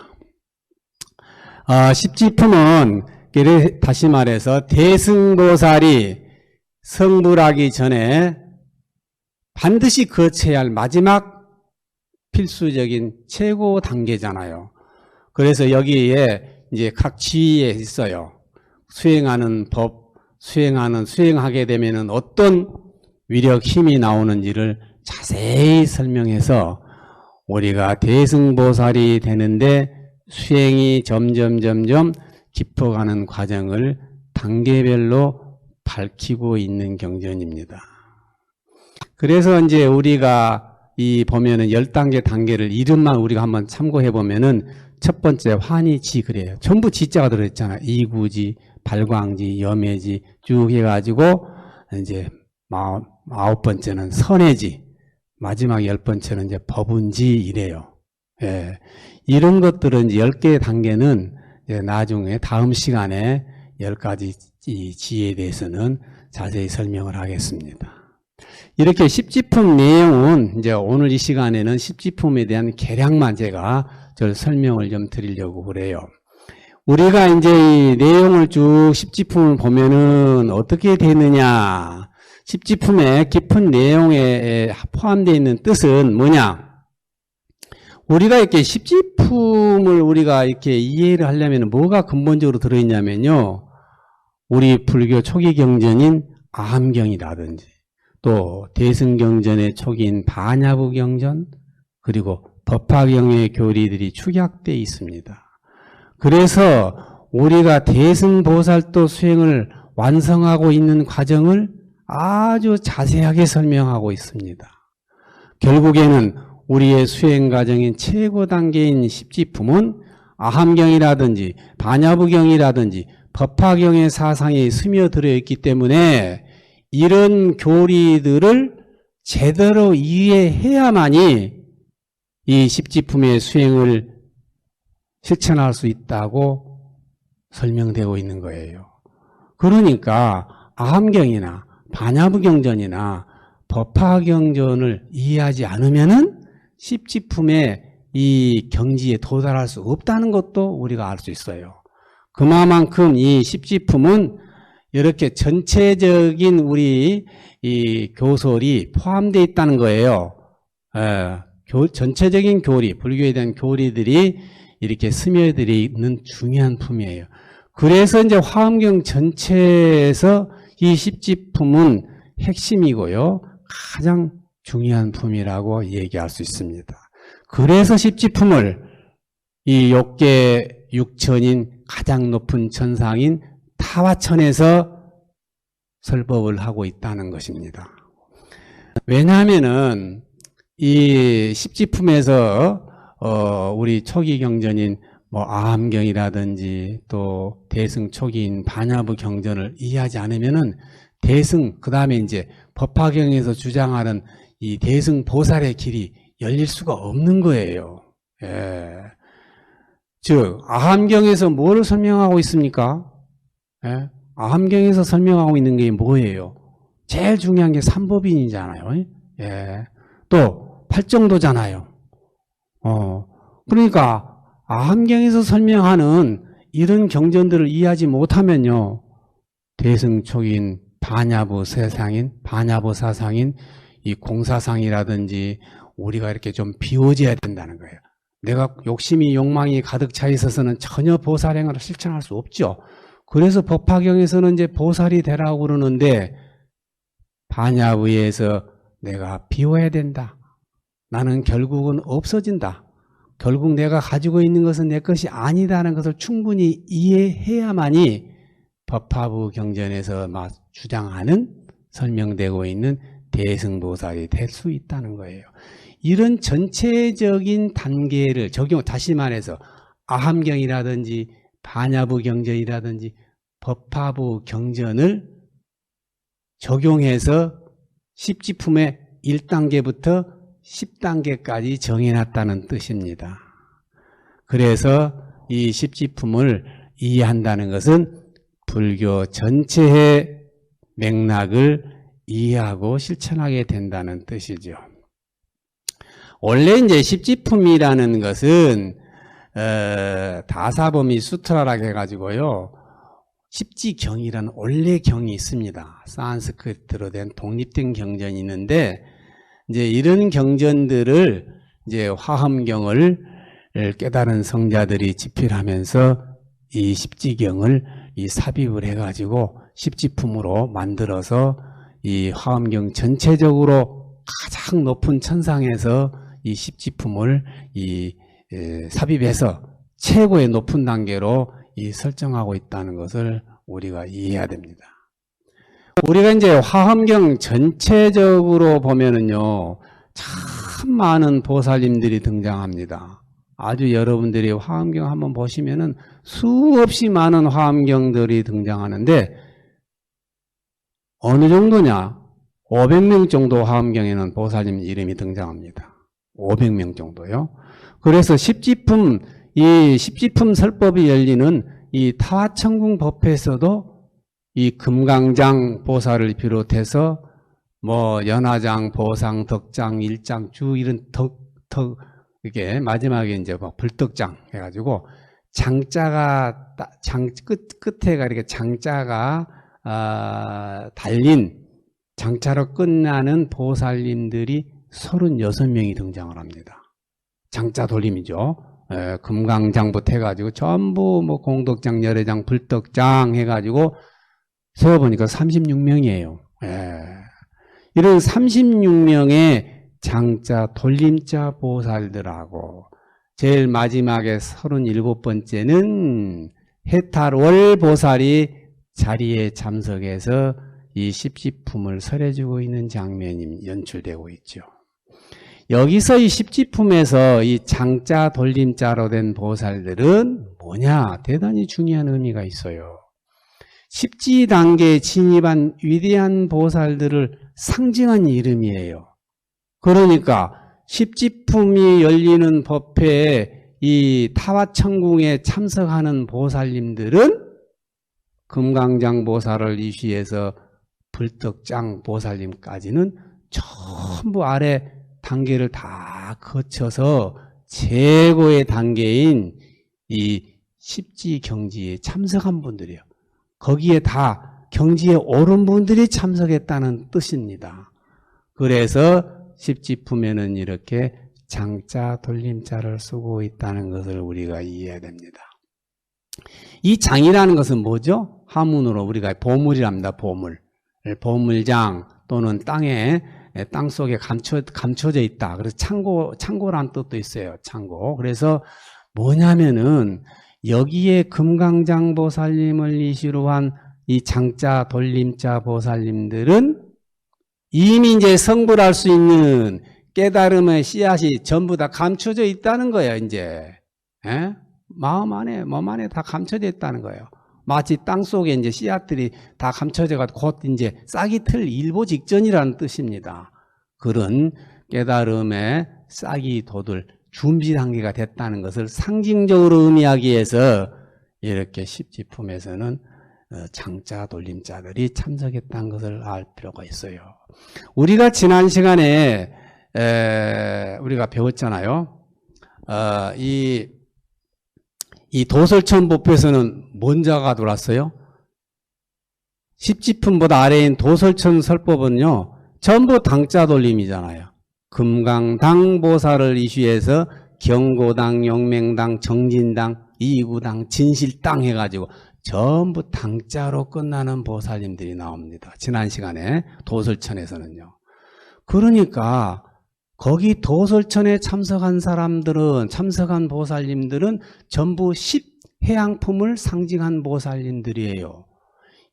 C: 십지품은 다시 말해서 대승보살이 성불하기 전에 반드시 거쳐야 할 마지막 필수적인 최고 단계잖아요. 그래서 여기에 이제 각 지위에 있어요. 수행하는 법, 수행하게 되면은 어떤 위력, 힘이 나오는지를 자세히 설명해서 우리가 대승보살이 되는데 수행이 점점 깊어가는 과정을 단계별로 밝히고 있는 경전입니다. 그래서 이제 우리가 보면은 10단계 단계를 이름만 우리가 한번 참고해 보면은 첫 번째 환희지 그래요. 전부 지자가 들어있잖아요. 이구지, 발광지, 염해지 쭉 해가지고 이제 9번째는 선해지, 마지막 10번째는 이제 법운지 이래요. 예. 이런 것들은 이제 10개의 단계는 이제 나중에 다음 시간에 10가지 이 지에 대해서는 자세히 설명을 하겠습니다. 이렇게 십지품 내용은 이제 오늘 이 시간에는 십지품에 대한 개량만 제가 설명을 좀 드리려고 그래요. 우리가 이제 이 내용을 쭉 십지품을 보면은 어떻게 되느냐. 십지품의 깊은 내용에 포함되어 있는 뜻은 뭐냐. 우리가 이렇게 십지품을 우리가 이렇게 이해를 하려면 뭐가 근본적으로 들어있냐면요. 우리 불교 초기 경전인 아함경이라든지 또 대승경전의 초기인 반야부경전, 그리고 법화경의 교리들이 축약되어 있습니다. 그래서 우리가 대승보살도 수행을 완성하고 있는 과정을 아주 자세하게 설명하고 있습니다. 결국에는 우리의 수행 과정인 최고 단계인 십지품은 아함경이라든지 반야부경이라든지 법화경의 사상이 스며들어 있기 때문에 이런 교리들을 제대로 이해해야만이 이 십지품의 수행을 실천할 수 있다고 설명되고 있는 거예요. 그러니까 아함경이나 반야부경전이나 법화경전을 이해하지 않으면은 십지품의 이 경지에 도달할 수 없다는 것도 우리가 알 수 있어요. 그만큼 이 십지품은 이렇게 전체적인 우리 이 교설이 포함되어 있다는 거예요. 전체적인 교리, 불교에 대한 교리들이 이렇게 스며들어 있는 중요한 품이에요. 그래서 이제 화엄경 전체에서 이 십지품은 핵심이고요. 가장 중요한 품이라고 얘기할 수 있습니다. 그래서 십지품을 이 욕계 육천인 가장 높은 천상인 타화천에서 설법을 하고 있다는 것입니다. 왜냐하면은 이 십지품에서 우리 초기 경전인 뭐 아함경이라든지 또 대승 초기인 반야부 경전을 이해하지 않으면은 대승 그 다음에 이제 법화경에서 주장하는 이 대승 보살의 길이 열릴 수가 없는 거예요. 예. 즉 아함경에서 뭘 설명하고 있습니까? 예? 아함경에서 설명하고 있는 게 뭐예요? 제일 중요한 게 삼법인이잖아요. 예. 또 팔정도잖아요. 그러니까 아함경에서 설명하는 이런 경전들을 이해하지 못하면요, 대승초기인 반야부 세상인, 반야부 사상인 이 공사상이라든지 우리가 이렇게 좀 비워져야 된다는 거예요. 내가 욕심이 욕망이 가득 차 있어서는 전혀 보살행을 실천할 수 없죠. 그래서 법화경에서는 이제 보살이 되라고 그러는데 반야부에서 내가 비워야 된다. 나는 결국은 없어진다. 결국 내가 가지고 있는 것은 내 것이 아니다는 것을 충분히 이해해야만이 법화부 경전에서 막 주장하는 설명되고 있는 대승보살이 될 수 있다는 거예요. 이런 전체적인 단계를 다시 말해서 아함경이라든지 반야부 경전이라든지 법화부 경전을 적용해서 십지품의 1단계부터 10단계까지 정해놨다는 뜻입니다. 그래서 이 십지품을 이해한다는 것은 불교 전체의 맥락을 이해하고 실천하게 된다는 뜻이죠. 원래 이제 십지품이라는 것은 다사범위 수트라라고 해가지고요, 십지경이라는 원래 경이 있습니다. 산스크리트로 된 독립된 경전이 있는데 이제 이런 경전들을 이제 화엄경을 깨달은 성자들이 집필하면서 이 십지경을 이 삽입을 해가지고 십지품으로 만들어서 이 화엄경 전체적으로 가장 높은 천상에서 이 십지품을 삽입해서 최고의 높은 단계로 설정하고 있다는 것을 우리가 이해해야 됩니다. 우리가 이제 화엄경 전체적으로 보면은요, 참 많은 보살님들이 등장합니다. 아주 여러분들이 화엄경 한번 보시면은 수없이 많은 화엄경들이 등장하는데 어느 정도냐? 500명 정도 화엄경에는 보살님 이름이 등장합니다. 500명 정도요. 그래서 십지품, 이 십지품 설법이 열리는 이 타화천궁 법회에서도 이 금강장 보살을 비롯해서 뭐 연화장, 보상, 덕장, 일장, 주 이런 이게 마지막에 이제 뭐 불덕장 해가지고 장자가 끝에가 이렇게 장자가 달린 장자로 끝나는 보살님들이 36명이 등장을 합니다. 장자 돌림이죠. 금강장부터 해가지고 전부 뭐 공덕장, 열애장, 불덕장 해가지고 세어보니까 36명이에요. 이런 36명의 장자 돌림자 보살들하고 제일 마지막에 37번째는 해탈월 보살이 자리에 참석해서 이 십지품을 설해주고 있는 장면이 연출되고 있죠. 여기서 이 십지품에서 이 장자 돌림자로 된 보살들은 뭐냐? 대단히 중요한 의미가 있어요. 십지 단계에 진입한 위대한 보살들을 상징한 이름이에요. 그러니까 십지품이 열리는 법회에 이 타화천궁에 참석하는 보살님들은 금강장 보살을 이시해서 불덕장 보살님까지는 전부 아래 단계를 다 거쳐서 최고의 단계인 이 십지 경지에 참석한 분들이에요. 거기에 다 경지에 오른 분들이 참석했다는 뜻입니다. 그래서 십지품에는 이렇게 장자 돌림자를 쓰고 있다는 것을 우리가 이해해야 됩니다. 이 장이라는 것은 뭐죠? 한문으로 우리가 보물이랍니다. 보물. 보물장 또는 땅 속에 감춰져 있다. 그래서 창고란 뜻도 있어요. 창고. 그래서 뭐냐면은 여기에 금강장 보살님을 이시로 한 이 장자 돌림자 보살님들은 이미 이제 성불할 수 있는 깨달음의 씨앗이 전부 다 감춰져 있다는 거예요. 이제 마음 안에, 몸 안에 다 감춰져 있다는 거예요. 마치 땅 속에 이제 씨앗들이 다 감춰져가지고 곧 이제 싹이 틀 일보 직전이라는 뜻입니다. 그런 깨달음의 싹이 돋을 준비 단계가 됐다는 것을 상징적으로 의미하기 위해서 이렇게 십지품에서는 장자 돌림자들이 참석했다는 것을 알 필요가 있어요. 우리가 지난 시간에 우리가 배웠잖아요. 이 도설천 법회에서는 뭔 자가 들어왔어요? 십지품보다 아래인 도설천 설법은요, 전부 당자 돌림이잖아요. 금강당 보살을 이슈해서 경고당, 용맹당, 정진당, 이구당, 진실당 해가지고 전부 당자로 끝나는 보살님들이 나옵니다. 지난 시간에 도설천에서는요. 그러니까 거기 도설천에 참석한 보살님들은 전부 십해양품을 상징한 보살님들이에요.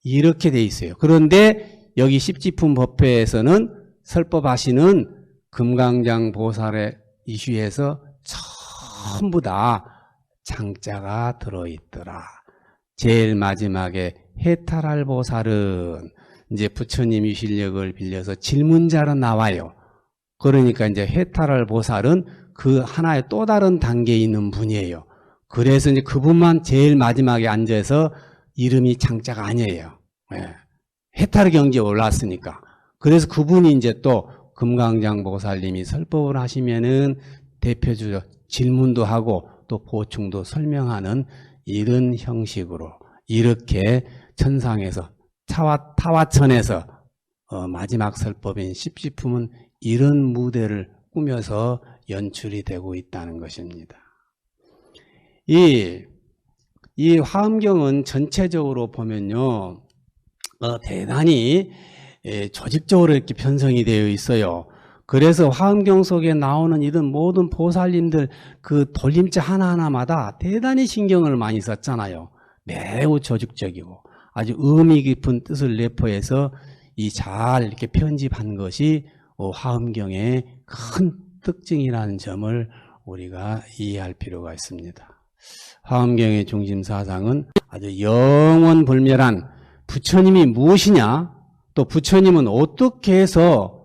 C: 이렇게 돼 있어요. 그런데 여기 십지품 법회에서는 설법하시는 금강장 보살의 이슈에서 전부 다 장자가 들어있더라. 제일 마지막에 해탈할 보살은 이제 부처님이 실력을 빌려서 질문자로 나와요. 그러니까 이제 해탈할 보살은 그 하나의 또 다른 단계에 있는 분이에요. 그래서 이제 그분만 제일 마지막에 앉아서 이름이 장자가 아니에요. 해탈의 경지에 올랐으니까. 그래서 그분이 이제 또 금강장 보살님이 설법을 하시면은 대표적으로 질문도 하고 또 보충도 설명하는 이런 형식으로 이렇게 천상에서 타화천에서 마지막 설법인 십지품은 이런 무대를 꾸며서 연출이 되고 있다는 것입니다. 이 화엄경은 전체적으로 보면요, 대단히 조직적으로 이렇게 편성이 되어 있어요. 그래서 화엄경 속에 나오는 이런 모든 보살님들 그 돌림자 하나하나마다 대단히 신경을 많이 썼잖아요. 매우 조직적이고 아주 의미 깊은 뜻을 내포해서 잘 이렇게 편집한 것이 화엄경의 큰 특징이라는 점을 우리가 이해할 필요가 있습니다. 화엄경의 중심 사상은 아주 영원불멸한 부처님이 무엇이냐, 또 부처님은 어떻게 해서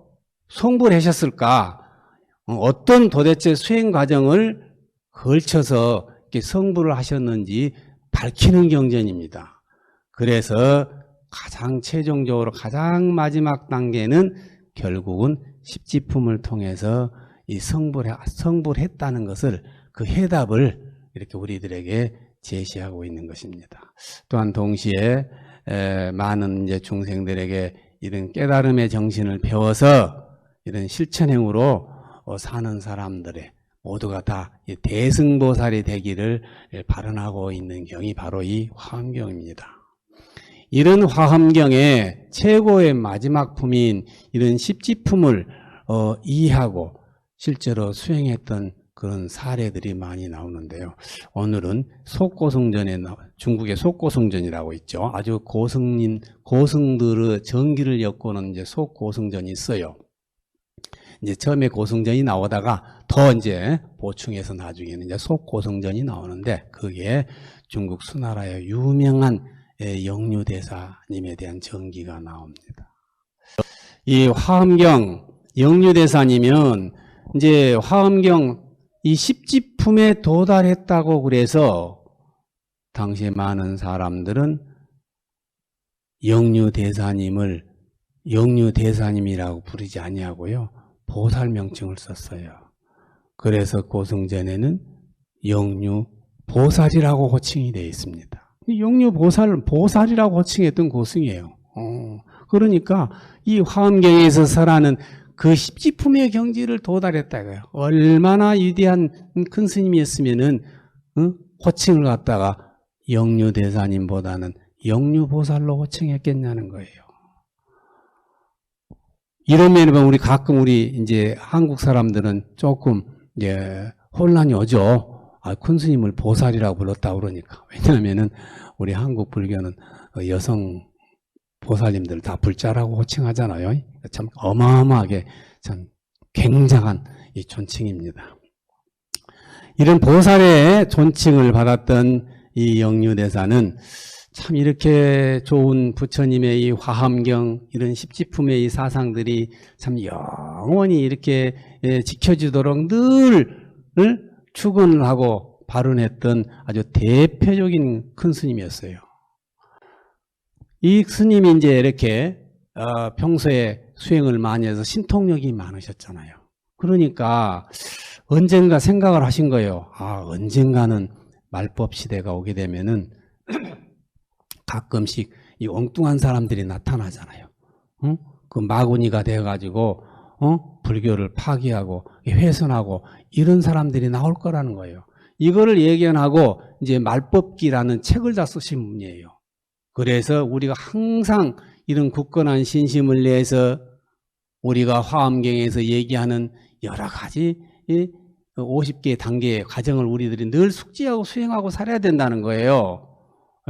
C: 성불하셨을까, 어떤 도대체 수행 과정을 걸쳐서 이렇게 성불을 하셨는지 밝히는 경전입니다. 그래서 가장 최종적으로 가장 마지막 단계는 결국은 십지품을 통해서 이 성불했다는 것을 그 해답을 이렇게 우리들에게 제시하고 있는 것입니다. 또한 동시에 많은 이제 중생들에게 이런 깨달음의 정신을 배워서 이런 실천행으로 사는 사람들의 모두가 다 대승보살이 되기를 발언하고 있는 경이 바로 이 화엄경입니다. 이런 화엄경의 최고의 마지막 품인 이런 십지품을 이해하고 실제로 수행했던 그런 사례들이 많이 나오는데요. 오늘은 속고승전에 중국의 속고승전이라고 있죠. 아주 고승들의 정기를 엮고는 이제 속고승전이 있어요. 이제 처음에 고승전이 나오다가 더 이제 보충해서 나중에는 이제 속고승전이 나오는데 그게 중국 수나라의 유명한 영유대사님에 대한 정기가 나옵니다. 이 화엄경 영유대사님은 이제 화엄경 이 십지품에 도달했다고 그래서 당시에 많은 사람들은 영유대사님을 영유대사님이라고 부르지 아니하고요. 보살 명칭을 썼어요. 그래서 고승전에는 영유보살이라고 호칭이 되어 있습니다. 보살이라고 호칭했던 고승이에요. 그러니까 이 화엄경에서 설하는 그 십지품의 경지를 도달했다 이거예요. 얼마나 위대한 큰 스님이었으면은 호칭을 갖다가 영유대사님보다는 영유보살로 호칭했겠냐는 거예요. 이런 면에 보면 우리 가끔 이제 한국 사람들은 조금 이제 혼란이 오죠. 큰 스님을 보살이라고 불렀다 그러니까. 왜냐하면은 우리 한국 불교는 여성 보살님들 다 불자라고 호칭하잖아요. 참 어마어마하게 참 굉장한 이 존칭입니다. 이런 보살의 존칭을 받았던 이 영유대사는 참 이렇게 좋은 부처님의 이 화엄경 이런 십지품의 이 사상들이 참 영원히 이렇게 지켜지도록 늘 축원을 하고 발언했던 아주 대표적인 큰 스님이었어요. 이 스님이 이제 이렇게 평소에 수행을 많이 해서 신통력이 많으셨잖아요. 그러니까 언젠가 생각을 하신 거예요. 언젠가는 말법 시대가 오게 되면은 가끔씩 이 엉뚱한 사람들이 나타나잖아요. 그 마구니가 돼가지고 불교를 파기하고 훼손하고 이런 사람들이 나올 거라는 거예요. 이거를 예견하고 이제 말법기라는 책을 다 쓰신 분이에요. 그래서 우리가 항상 이런 굳건한 신심을 내서 우리가 화엄경에서 얘기하는 여러 가지 50개의 단계의 과정을 우리들이 늘 숙지하고 수행하고 살아야 된다는 거예요.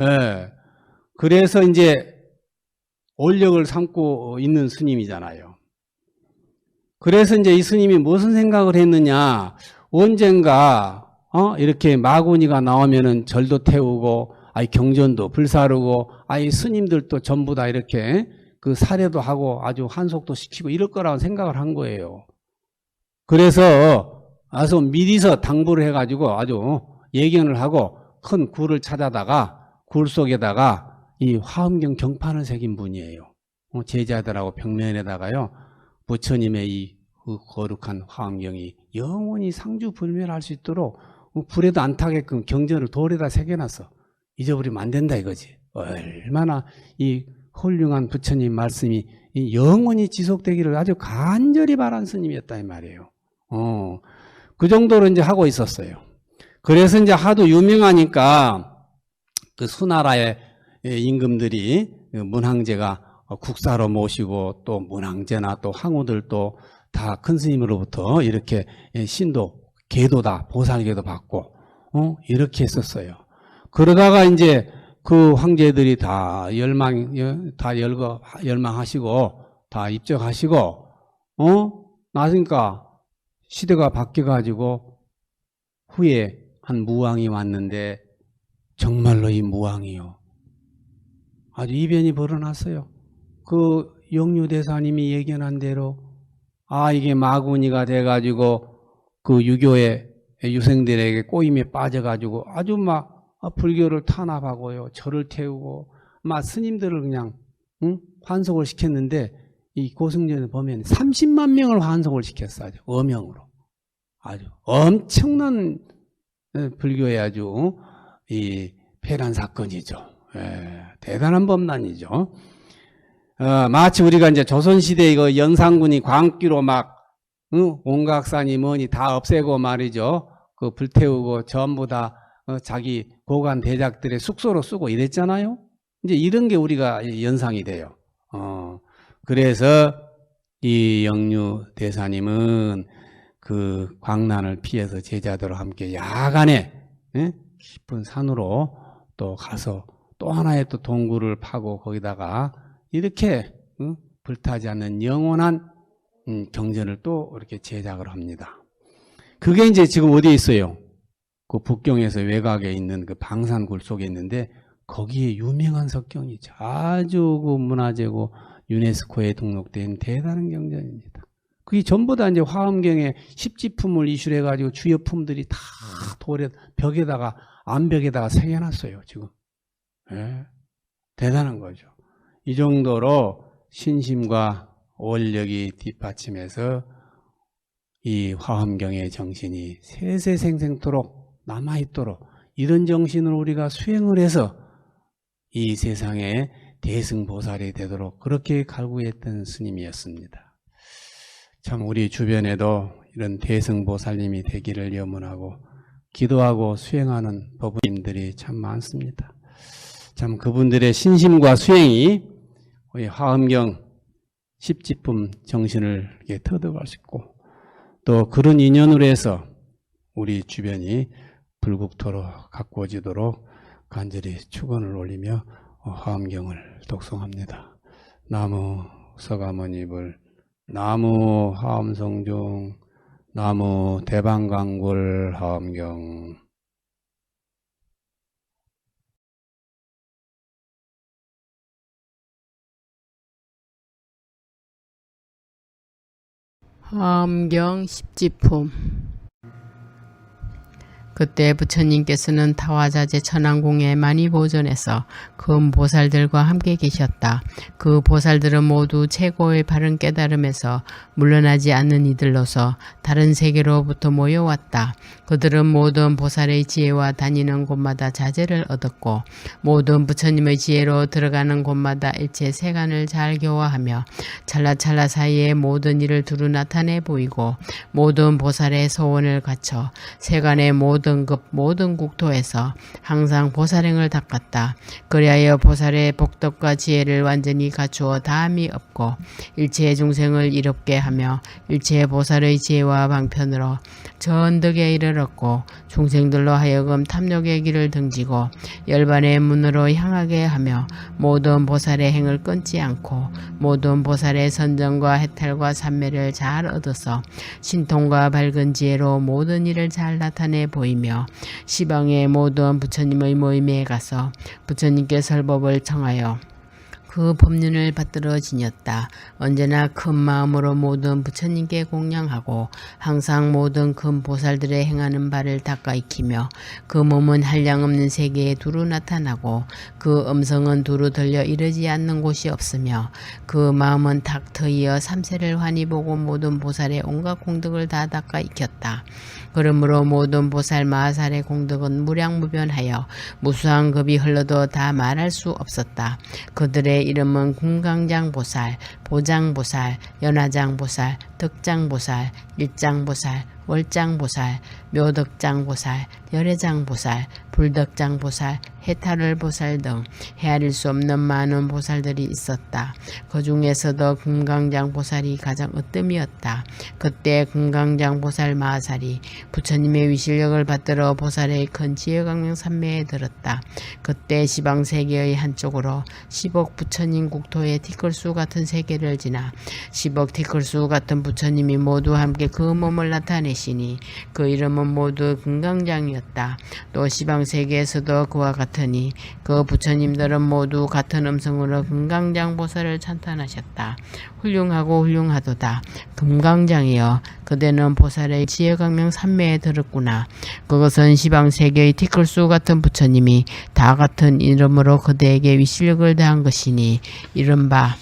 C: 예. 그래서 이제 올력을 삼고 있는 스님이잖아요. 그래서 이제 이 스님이 무슨 생각을 했느냐. 언젠가 이렇게 마구니가 나오면은 절도 태우고 경전도 불사르고 스님들도 전부 다 이렇게 그 사례도 하고 아주 한속도 시키고 이럴 거라고 생각을 한 거예요. 그래서 아주 미리서 당부를 해가지고 아주 예견을 하고 큰 굴을 찾아다가 굴 속에다가 이 화엄경 경판을 새긴 분이에요. 제자들하고 벽면에다가요 부처님의 이 거룩한 화엄경이 영원히 상주불멸할 수 있도록 불에도 안 타게끔 경전을 돌에다 새겨놨어. 잊어버리면 안 된다 이거지. 얼마나 이 훌륭한 부처님 말씀이 영원히 지속되기를 아주 간절히 바란 스님이었다 이 말이에요. 그 정도로 이제 하고 있었어요. 그래서 이제 하도 유명하니까 그 수나라의 임금들이 문항제가 국사로 모시고 또 문항제나 또 황후들도 다 큰 스님으로부터 이렇게 신도, 계도다, 보살계도 받고 이렇게 했었어요. 그러다가 이제 그 황제들이 다 열망하시고 다 입적하시고 나니까 시대가 바뀌어가지고 후에 한 무왕이 왔는데 정말로 이 무왕이요 아주 이변이 벌어났어요. 그 영유대사님이 예견한 대로 이게 마구니가 돼가지고 그 유교의 유생들에게 꼬임에 빠져가지고 아주 막 불교를 탄압하고요, 절을 태우고 막 스님들을 그냥 환속을 시켰는데 이 고승전에 보면 30만 명을 환속을 시켰어요. 아주 어명으로 아주 엄청난 불교의 아주 이 폐란 사건이죠. 대단한 범란이죠. 마치 우리가 이제 조선시대 이거 연산군이 광기로 막 온각산이 뭐니 다 없애고 말이죠. 그 불태우고 전부 다 자기 고관 대작들의 숙소로 쓰고 이랬잖아요. 이제 이런 게 우리가 연상이 돼요. 그래서 이 영유 대사님은 그 광난을 피해서 제자들과 함께 야간에 깊은 산으로 또 가서 또 하나의 또 동굴을 파고 거기다가 이렇게 불타지 않는 영원한 경전을 또 이렇게 제작을 합니다. 그게 이제 지금 어디에 있어요? 그 북경에서 외곽에 있는 그 방산굴 속에 있는데 거기에 유명한 석경이죠. 아주 그 문화재고 유네스코에 등록된 대단한 경전입니다. 그게 전부 다 이제 화엄경에 십지품을 이술해가지고 주요품들이 다 돌에 벽에다가 암벽에다가 새겨놨어요. 지금 대단한 거죠. 이 정도로 신심과 원력이 뒷받침해서 이 화엄경의 정신이 세세생생토록 남아있도록 이런 정신을 우리가 수행을 해서 이 세상에 대승보살이 되도록 그렇게 갈구했던 스님이었습니다. 참 우리 주변에도 이런 대승보살님이 되기를 염원하고 기도하고 수행하는 법부님들이 참 많습니다. 참 그분들의 신심과 수행이 우리 화엄경 십지품 정신을 이렇게 터득할 수 있고 또 그런 인연으로 해서 우리 주변이 불국토로 가꾸어지도록 간절히 축원을 올리며 화엄경을 독송합니다. 나무 서가모니불, 나무 화엄성중, 나무 대방강굴 화엄경.
B: 화엄경 십지품. 그때 부처님께서는 타화자재 천왕궁에 많이 보존해서 그 보살들과 함께 계셨다. 그 보살들은 모두 최고의 바른 깨달음에서 물러나지 않는 이들로서 다른 세계로부터 모여왔다. 그들은 모든 보살의 지혜와 다니는 곳마다 자재를 얻었고 모든 부처님의 지혜로 들어가는 곳마다 일체 세간을 잘 교화하며 찰나찰나 사이에 모든 일을 두루 나타내 보이고 모든 보살의 소원을 갖춰 세간의 모든 급 모든 국토에서 항상 보살행을 닦았다. 그리하여 보살의 복덕과 지혜를 완전히 갖추어 다함이 없고 일체 중생을 이롭게 하며 일체 보살의 지혜와 방편으로 전덕에 이르렀고 중생들로 하여금 탐욕의 길을 등지고 열반의 문으로 향하게 하며 모든 보살의 행을 끊지 않고 모든 보살의 선정과 해탈과 삼매를 잘 얻어서 신통과 밝은 지혜로 모든 일을 잘 나타내 보이며 시방의 모든 부처님의 모임에 가서 부처님께 설법을 청하여 그 법륜을 받들어 지녔다. 언제나 큰 마음으로 모든 부처님께 공양하고 항상 모든 큰 보살들의 행하는 바를 닦아 익히며 그 몸은 한량없는 세계에 두루 나타나고 그 음성은 두루 들려 이르지 않는 곳이 없으며 그 마음은 탁 트이어 삼세를 환히 보고 모든 보살의 온갖 공덕을 다 닦아 익혔다. 그러므로 모든 보살 마하살의 공덕은 무량무변하여 무수한 급이 흘러도 다 말할 수 없었다. 그들의 이름은 금강장보살, 보장보살, 연화장보살, 덕장보살, 일장보살, 월장보살, 묘덕장보살, 열애장보살, 불덕장보살, 해탈을보살 등 헤아릴 수 없는 많은 보살들이 있었다. 그 중에서도 금강장보살이 가장 으뜸이었다. 그때 금강장보살 마하살이 부처님의 위실력을 받들어 보살의 큰 지혜광명 삼매에 들었다. 그때 시방세계의 한쪽으로 10억 부처님 국토의 티끌수 같은 세계를 지나 10억 티끌수 같은 부처님이 모두 함께 그 몸을 나타내시니 그 이름은 모두 금강장이었다. 또 시방세계에서도 그와 같으니 그 부처님들은 모두 같은 음성으로 금강장보살을 찬탄하셨다. 훌륭하고 훌륭하도다. 금강장이여 그대는 보살의 지혜광명 삼매에 들었구나. 그것은 시방세계의 티끌수 같은 부처님이 다 같은 이름으로 그대에게 위실력을 다한 것이니 이른바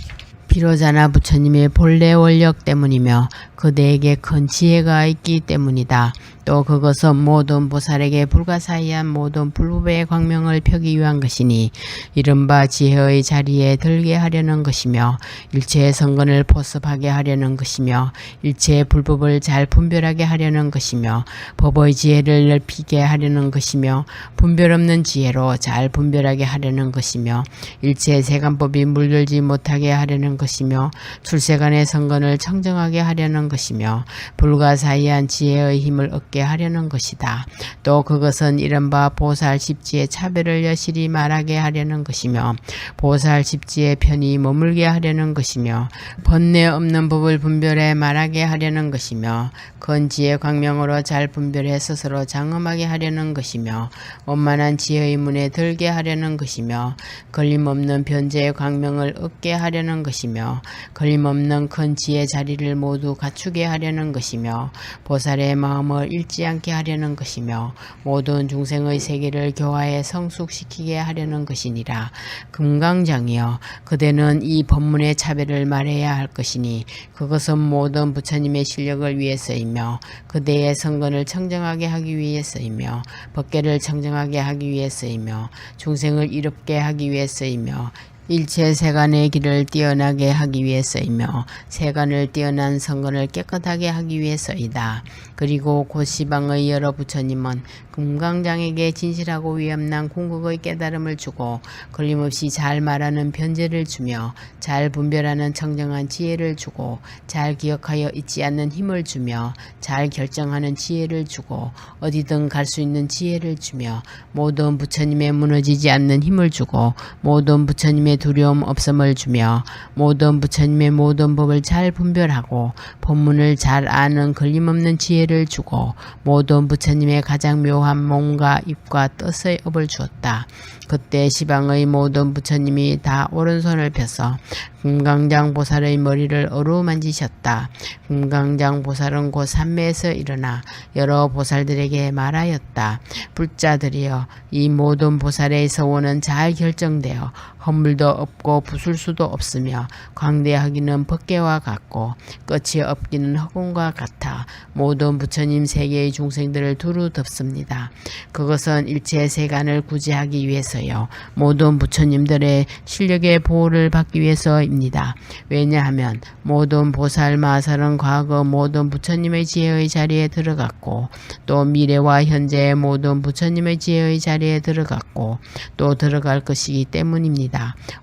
B: 비로자나 부처님의 본래 원력 때문이며 그대에게 큰 지혜가 있기 때문이다.
D: 또 그것은 모든 보살에게 불가사의한 모든 불법의 광명을 펴기 위한 것이니 이른바 지혜의 자리에 들게 하려는 것이며 일체의 선건을 포섭하게 하려는 것이며 일체의 불법을 잘 분별하게 하려는 것이며 법의 지혜를 넓히게 하려는 것이며 분별 없는 지혜로 잘 분별하게 하려는 것이며 일체의 세간법이 물들지 못하게 하려는 것이며 출세간의 선건을 청정하게 하려는 것이며 불가사의한 지혜의 힘을 얻게 하려는 것이다. 또 그것은 이른바 보살 십지의 차별을 여실히 말하게 하려는 것이며 보살 십지의 편히 머물게 하려는 것이며 번뇌 없는 법을 분별해 말하게 하려는 것이며 건지의 광명으로 잘 분별해 스스로 장엄하게 하려는 것이며 원만한 지혜의 문에 들게 하려는 것이며 걸림없는 변제의 광명을 얻게 하려는 것이며 걸림없는 건지의 자리를 모두 갖추게 하려는 것이며 보살의 마음을 잃지 않게 하려는 것이며 모든 중생의 세계를 교화해 성숙시키게 하려는 것이니라. 금강장이여, 그대는 이 법문의 차별을 말해야 할 것이니 그것은 모든 부처님의 실력을 위해서이며 그대의 선건을 청정하게 하기 위해서이며 법계를 청정하게 하기 위해서이며 중생을 이롭게 하기 위해서이며 일체 세간의 길을 뛰어나게 하기 위해서이며 세간을 뛰어난 선건을 깨끗하게 하기 위해서이다. 그리고 고시방의 여러 부처님은 금강장에게 진실하고 위엄난 궁극의 깨달음을 주고 걸림없이 잘 말하는 변제를 주며 잘 분별하는 청정한 지혜를 주고 잘 기억하여 잊지 않는 힘을 주며 잘 결정하는 지혜를 주고 어디든 갈 수 있는 지혜를 주며 모든 부처님의 무너지지 않는 힘을 주고 모든 부처님의 두려움 없음을 주며 모든 부처님의 모든 법을 잘 분별하고 법문을 잘 아는 걸림없는 지혜를 주고 모든 부처님의 가장 묘한 몸과 입과 뜻의 업을 주었다. 그때 시방의 모든 부처님이 다 오른손을 펴서 금강장 보살의 머리를 어루만지셨다. 금강장 보살은 곧 산매에서 일어나 여러 보살들에게 말하였다. 불자들이여, 이 모든 보살의 서원은 잘 결정되어 허물도 없고 부술 수도 없으며 광대하기는 법계와 같고 끝이 없기는 허공과 같아 모든 부처님 세계의 중생들을 두루 덮습니다. 그것은 일체 세간을 구제하기 위해서요 모든 부처님들의 실력의 보호를 받기 위해서입니다. 왜냐하면 모든 보살 마살은 과거 모든 부처님의 지혜의 자리에 들어갔고 또 미래와 현재의 모든 부처님의 지혜의 자리에 들어갔고 또 들어갈 것이기 때문입니다.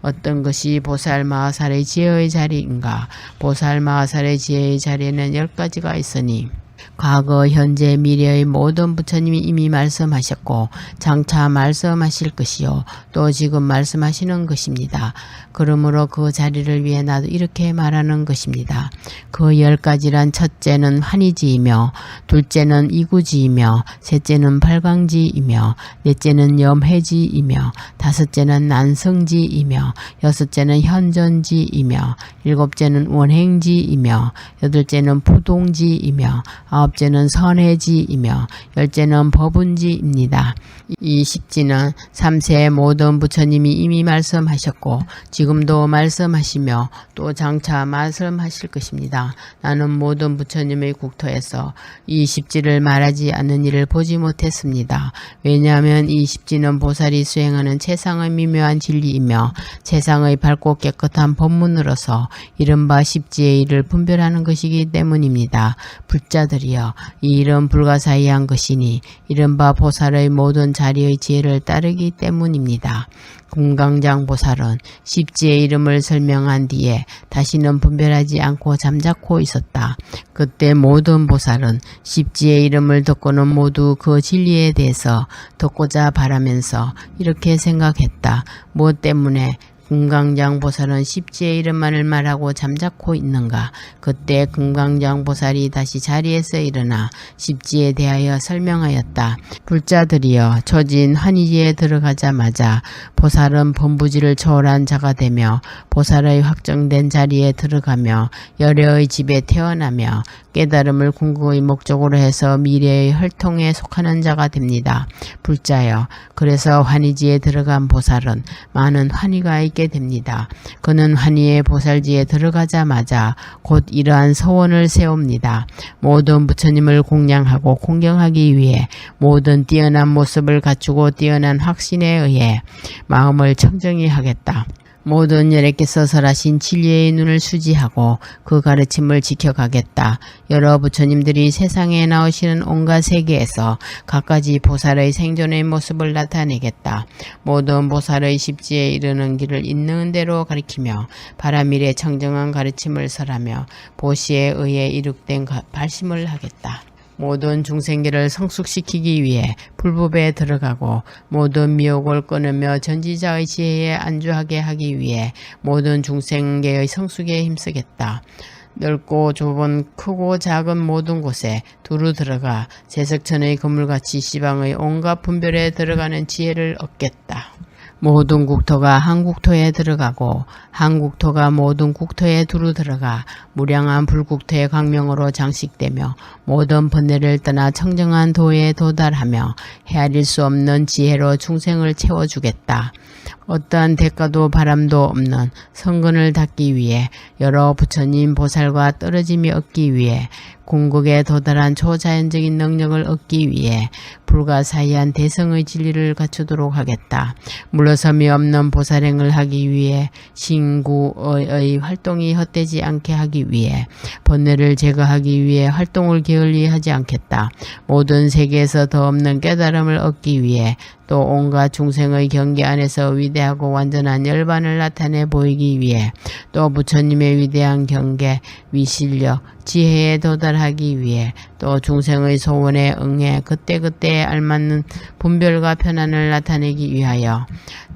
D: 어떤 것이 보살 마하살의 지혜의 자리인가? 보살 마하살의 지혜의 자리에는 10가지가 있으니 과거, 현재, 미래의 모든 부처님이 이미 말씀하셨고 장차 말씀하실 것이요 또 지금 말씀하시는 것입니다. 그러므로 그 자리를 위해 나도 이렇게 말하는 것입니다. 그 10가지란 첫째는 환희지이며 둘째는 이구지이며 셋째는 발광지이며 넷째는 염해지이며 다섯째는 난성지이며 여섯째는 현전지이며 일곱째는 원행지이며 여덟째는 부동지이며 아홉째는 선해지이며 열째는 법운지입니다. 이 십지는 3세의 모든 부처님이 이미 말씀하셨고 지금도 말씀하시며 또 장차 말씀하실 것입니다. 나는 모든 부처님의 국토에서 이 십지를 말하지 않는 일을 보지 못했습니다. 왜냐하면 이 십지는 보살이 수행하는 최상의 미묘한 진리이며 최상의 밝고 깨끗한 법문으로서 이른바 십지의 일을 분별하는 것이기 때문입니다. 불자들이여, 이 일은 불가사의한 것이니 이른바 보살의 모든 자리의 지혜를 따르기 때문입니다. 금강장 보살은 십지의 이름을 설명한 뒤에 다시는 분별하지 않고 잠자코 있었다. 그때 모든 보살은 십지의 이름을 듣고는 모두 그 진리에 대해서 듣고자 바라면서 이렇게 생각했다. 무엇 때문에 금강장 보살은 십지의 이름만을 말하고 잠자코 있는가? 그때 금강장 보살이 다시 자리에서 일어나 십지에 대하여 설명하였다. 불자들이여, 초진 환희지에 들어가자마자 보살은 범부지를 초월한 자가 되며 보살의 확정된 자리에 들어가며 열애의 집에 태어나며 깨달음을 궁극의 목적으로 해서 미래의 혈통에 속하는 자가 됩니다. 불자여, 그래서 환희지에 들어간 보살은 많은 환희가 있게 얻게 됩니다. 그는 환희의 보살지에 들어가자마자 곧 이러한 서원을 세웁니다. 모든 부처님을 공양하고 공경하기 위해 모든 뛰어난 모습을 갖추고 뛰어난 확신에 의해 마음을 청정히 하겠다. 모든 열애께서 설하신 진리의 눈을 수지하고 그 가르침을 지켜가겠다. 여러 부처님들이 세상에 나오시는 온갖 세계에서 갖가지 보살의 생존의 모습을 나타내겠다. 모든 보살의 십지에 이르는 길을 있는 대로 가리키며 바라밀의 청정한 가르침을 설하며 보시에 의해 이룩된 발심을 하겠다. 모든 중생계를 성숙시키기 위해 불법에 들어가고 모든 미혹을 끊으며 전지자의 지혜에 안주하게 하기 위해 모든 중생계의 성숙에 힘쓰겠다. 넓고 좁은 크고 작은 모든 곳에 두루 들어가 제석천의 그물같이 시방의 온갖 분별에 들어가는 지혜를 얻겠다. 모든 국토가 한 국토에 들어가고 한 국토가 모든 국토에 두루 들어가 무량한 불국토의 광명으로 장식되며 모든 번뇌를 떠나 청정한 도에 도달하며 헤아릴 수 없는 지혜로 중생을 채워주겠다. 어떠한 대가도 바람도 없는 성근을 닦기 위해 여러 부처님 보살과 떨어짐이 얻기 위해 궁극에 도달한 초자연적인 능력을 얻기 위해 불가사의한 대성의 진리를 갖추도록 하겠다. 물러섬이 없는 보살행을 하기 위해 신구의 활동이 헛되지 않게 하기 위해 번뇌를 제거하기 위해 활동을 게을리 하지 않겠다. 모든 세계에서 더 없는 깨달음을 얻기 위해 또 온갖 중생의 경계 안에서 위대하고 완전한 열반을 나타내 보이기 위해 또 부처님의 위대한 경계, 위실력, 지혜에 도달하기 위해 또 중생의 소원에 응해 그때그때 알맞는 분별과 편안을 나타내기 위하여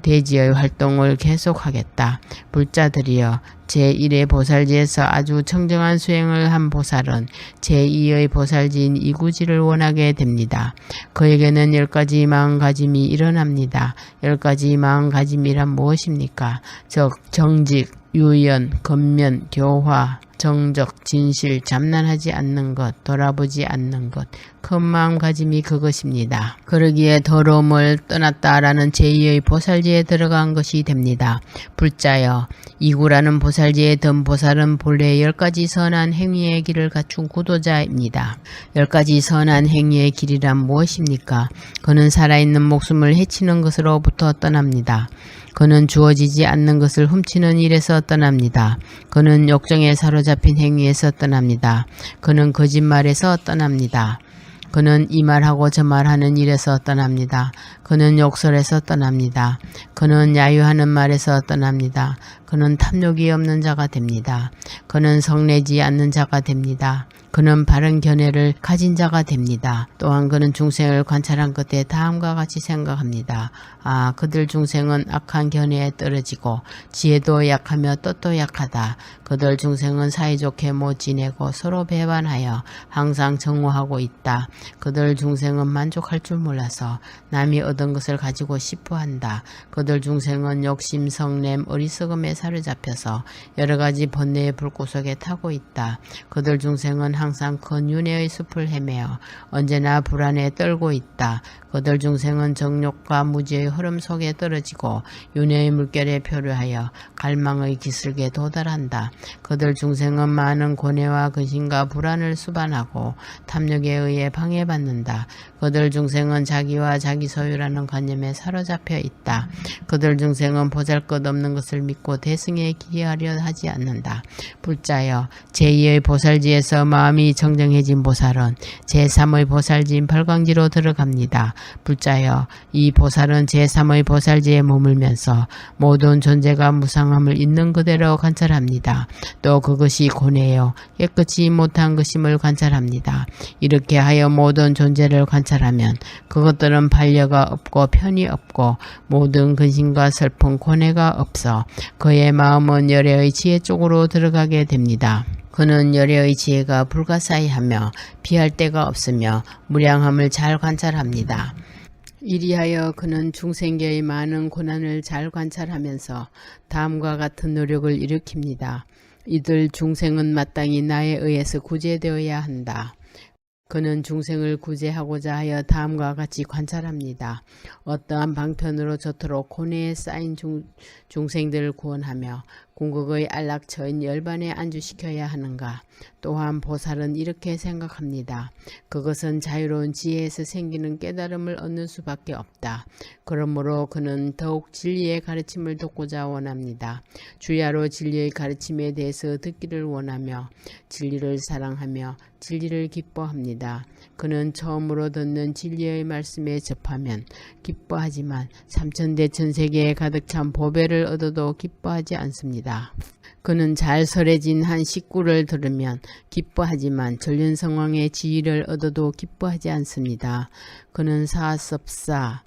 D: 대지의 활동을 계속하겠다. 불자들이여, 제1의 보살지에서 아주 청정한 수행을 한 보살은 제2의 보살지인 이구지를 원하게 됩니다. 그에게는 10가지 마음가짐이 일어납니다. 10가지 마음가짐이란 무엇입니까? 즉 정직, 유연, 근면, 교화, 정적, 진실, 잠난하지 않는 것, 돌아보지 않는 것, 큰 마음가짐이 그것입니다. 그러기에 더러움을 떠났다라는 제2의 보살지에 들어간 것이 됩니다. 불자여, 이구라는 보살지에 든 보살은 본래 10가지 선한 행위의 길을 갖춘 구도자입니다. 10가지 선한 행위의 길이란 무엇입니까? 그는 살아있는 목숨을 해치는 것으로부터 떠납니다. 그는 주어지지 않는 것을 훔치는 일에서 떠납니다. 그는 욕정에 사로잡힌 행위에서 떠납니다. 그는 거짓말에서 떠납니다. 그는 이 말하고 저 말하는 일에서 떠납니다. 그는 욕설에서 떠납니다. 그는 야유하는 말에서 떠납니다. 그는 탐욕이 없는 자가 됩니다. 그는 성내지 않는 자가 됩니다. 그는 바른 견해를 가진 자가 됩니다. 또한 그는 중생을 관찰한 끝에 다음과 같이 생각합니다. 아, 그들 중생은 악한 견해에 떨어지고 지혜도 약하며 뜻도 약하다. 그들 중생은 사이좋게 못 지내고 서로 배반하여 항상 정오하고 있다. 그들 중생은 만족할 줄 몰라서 남이 얻은 것을 가지고 싶어한다. 그들 중생은 욕심, 성냄, 어리석음에 사로잡혀서 여러 가지 번뇌의 불구속에 타고 있다. 그들 중생은 항상 큰 윤회의 숲을 헤매어 언제나 불안에 떨고 있다. 그들 중생은 정욕과 무지의 흐름 속에 떨어지고 윤회의 물결에 표류하여 갈망의 기슭에 도달한다. 그들 중생은 많은 고뇌와 근심과 불안을 수반하고 탐욕에 의해 방해받는다. 그들 중생은 자기와 자기 소유라는 관념에 사로잡혀 있다. 그들 중생은 보잘것없는 것을 믿고 대승에 기여하려 하지 않는다. 불자여, 제2의 보살지에서 마음이 정정해진 보살은 제3의 보살지인 발광지로 들어갑니다. 불자여, 이 보살은 제3의 보살지에 머물면서 모든 존재가 무상함을 있는 그대로 관찰합니다. 또 그것이 고뇌요 깨끗이 못한 것임을 관찰합니다. 이렇게 하여 모든 존재를 관찰하면 그것들은 반려가 없고 편이 없고 모든 근심과 슬픔, 고뇌가 없어 그의 마음은 열애의 지혜 쪽으로 들어가게 됩니다. 그는 열애의 지혜가 불가사의하며 피할 데가 없으며 무량함을 잘 관찰합니다. 이리하여 그는 중생계의 많은 고난을 잘 관찰하면서 다음과 같은 노력을 일으킵니다. 이들 중생은 마땅히 나에 의해서 구제되어야 한다. 그는 중생을 구제하고자 하여 다음과 같이 관찰합니다. 어떠한 방편으로 저토록 고뇌에 쌓인 중생들을 구원하며 궁극의 안락처인 열반에 안주시켜야 하는가. 또한 보살은 이렇게 생각합니다. 그것은 자유로운 지혜에서 생기는 깨달음을 얻는 수밖에 없다. 그러므로 그는 더욱 진리의 가르침을 듣고자 원합니다. 주야로 진리의 가르침에 대해서 듣기를 원하며 진리를 사랑하며 진리를 기뻐합니다. 그는 처음으로 듣는 진리의 말씀에 접하면 기뻐하지만 삼천대 천세계에 가득 찬 보배를 얻어도 기뻐하지 않습니다. 그는 잘 설해진 한 식구를 들으면 기뻐하지만 전륜성왕의 지위를 얻어도 기뻐하지 않습니다. 그는 사섭사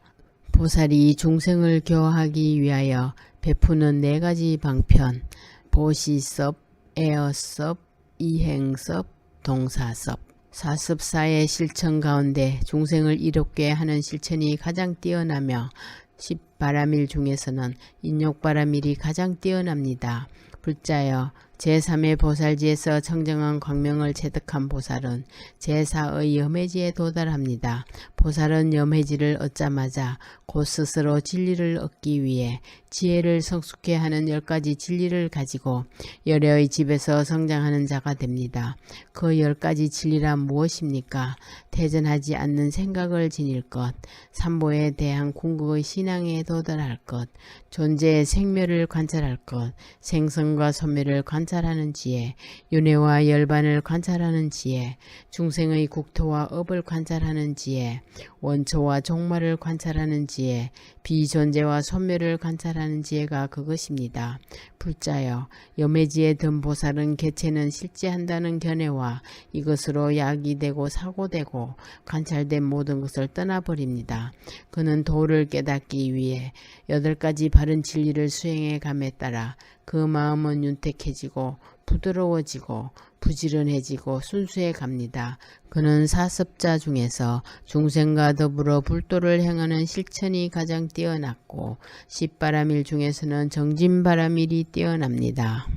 D: 보살이 중생을 교화하기 위하여 베푸는 4가지 방편, 보시섭, 에어섭, 이행섭, 동사섭, 사섭사의 실천 가운데 중생을 이롭게 하는 실천이 가장 뛰어나며 10바라밀 중에서는 인욕바라밀이 가장 뛰어납니다. 불자여 제3의 보살지에서 청정한 광명을 체득한 보살은 제4의 염해지에 도달합니다. 보살은 염해지를 얻자마자 곧 스스로 진리를 얻기 위해 지혜를 성숙해 하는 10가지 진리를 가지고 열애의 집에서 성장하는 자가 됩니다. 그 10가지 진리란 무엇입니까? 태전하지 않는 생각을 지닐 것, 삼보에 대한 궁극의 신앙에 도달할 것, 존재의 생멸을 관찰할 것, 생성과 소멸을 관찰하는 지혜, 윤회와 열반을 관찰하는 지혜, 중생의 국토와 업을 관찰하는 지혜, 원초와 종말을 관찰하는 지혜, 비존재와 소멸을 관찰하는 지혜가 그것입니다. 불자여 염해지에 든 보살은 개체는 실제한다는 견해와 이것으로 야기되고 사고되고 관찰된 모든 것을 떠나버립니다. 그는 도를 깨닫기 위해 8가지 바른 진리를 수행해 감에 따라 그 마음은 윤택해지고 부드러워지고 부지런해지고 순수해 갑니다. 그는 사섭자 중에서 중생과 더불어 불도를 행하는 실천이 가장 뛰어났고 10바라밀 중에서는 정진바라밀이 뛰어납니다.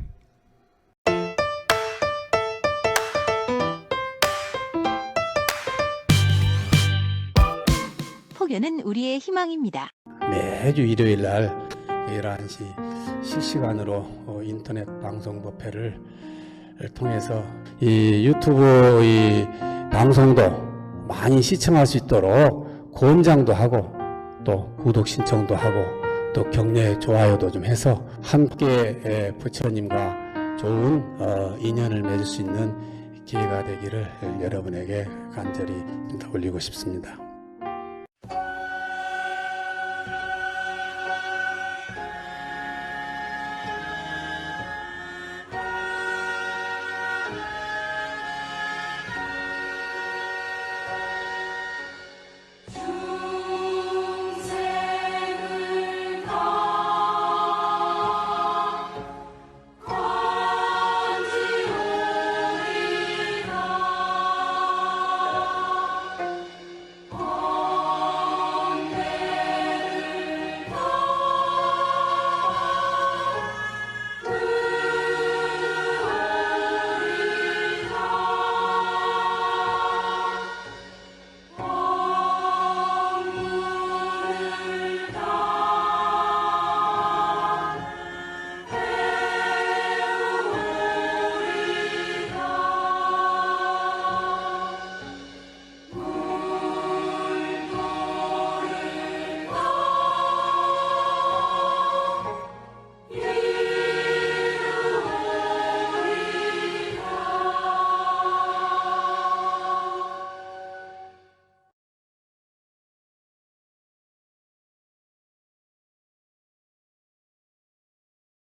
A: 폭염은 우리의 희망입니다.
C: 매주 일요일 날 11시 실시간으로 인터넷 방송 법회를 통해서 이 유튜브 이 방송도 많이 시청할 수 있도록 권장도 하고 또 구독 신청도 하고 또 격려 좋아요도 좀 해서 함께 부처님과 좋은 인연을 맺을 수 있는 기회가 되기를 여러분에게 간절히 올리고 싶습니다.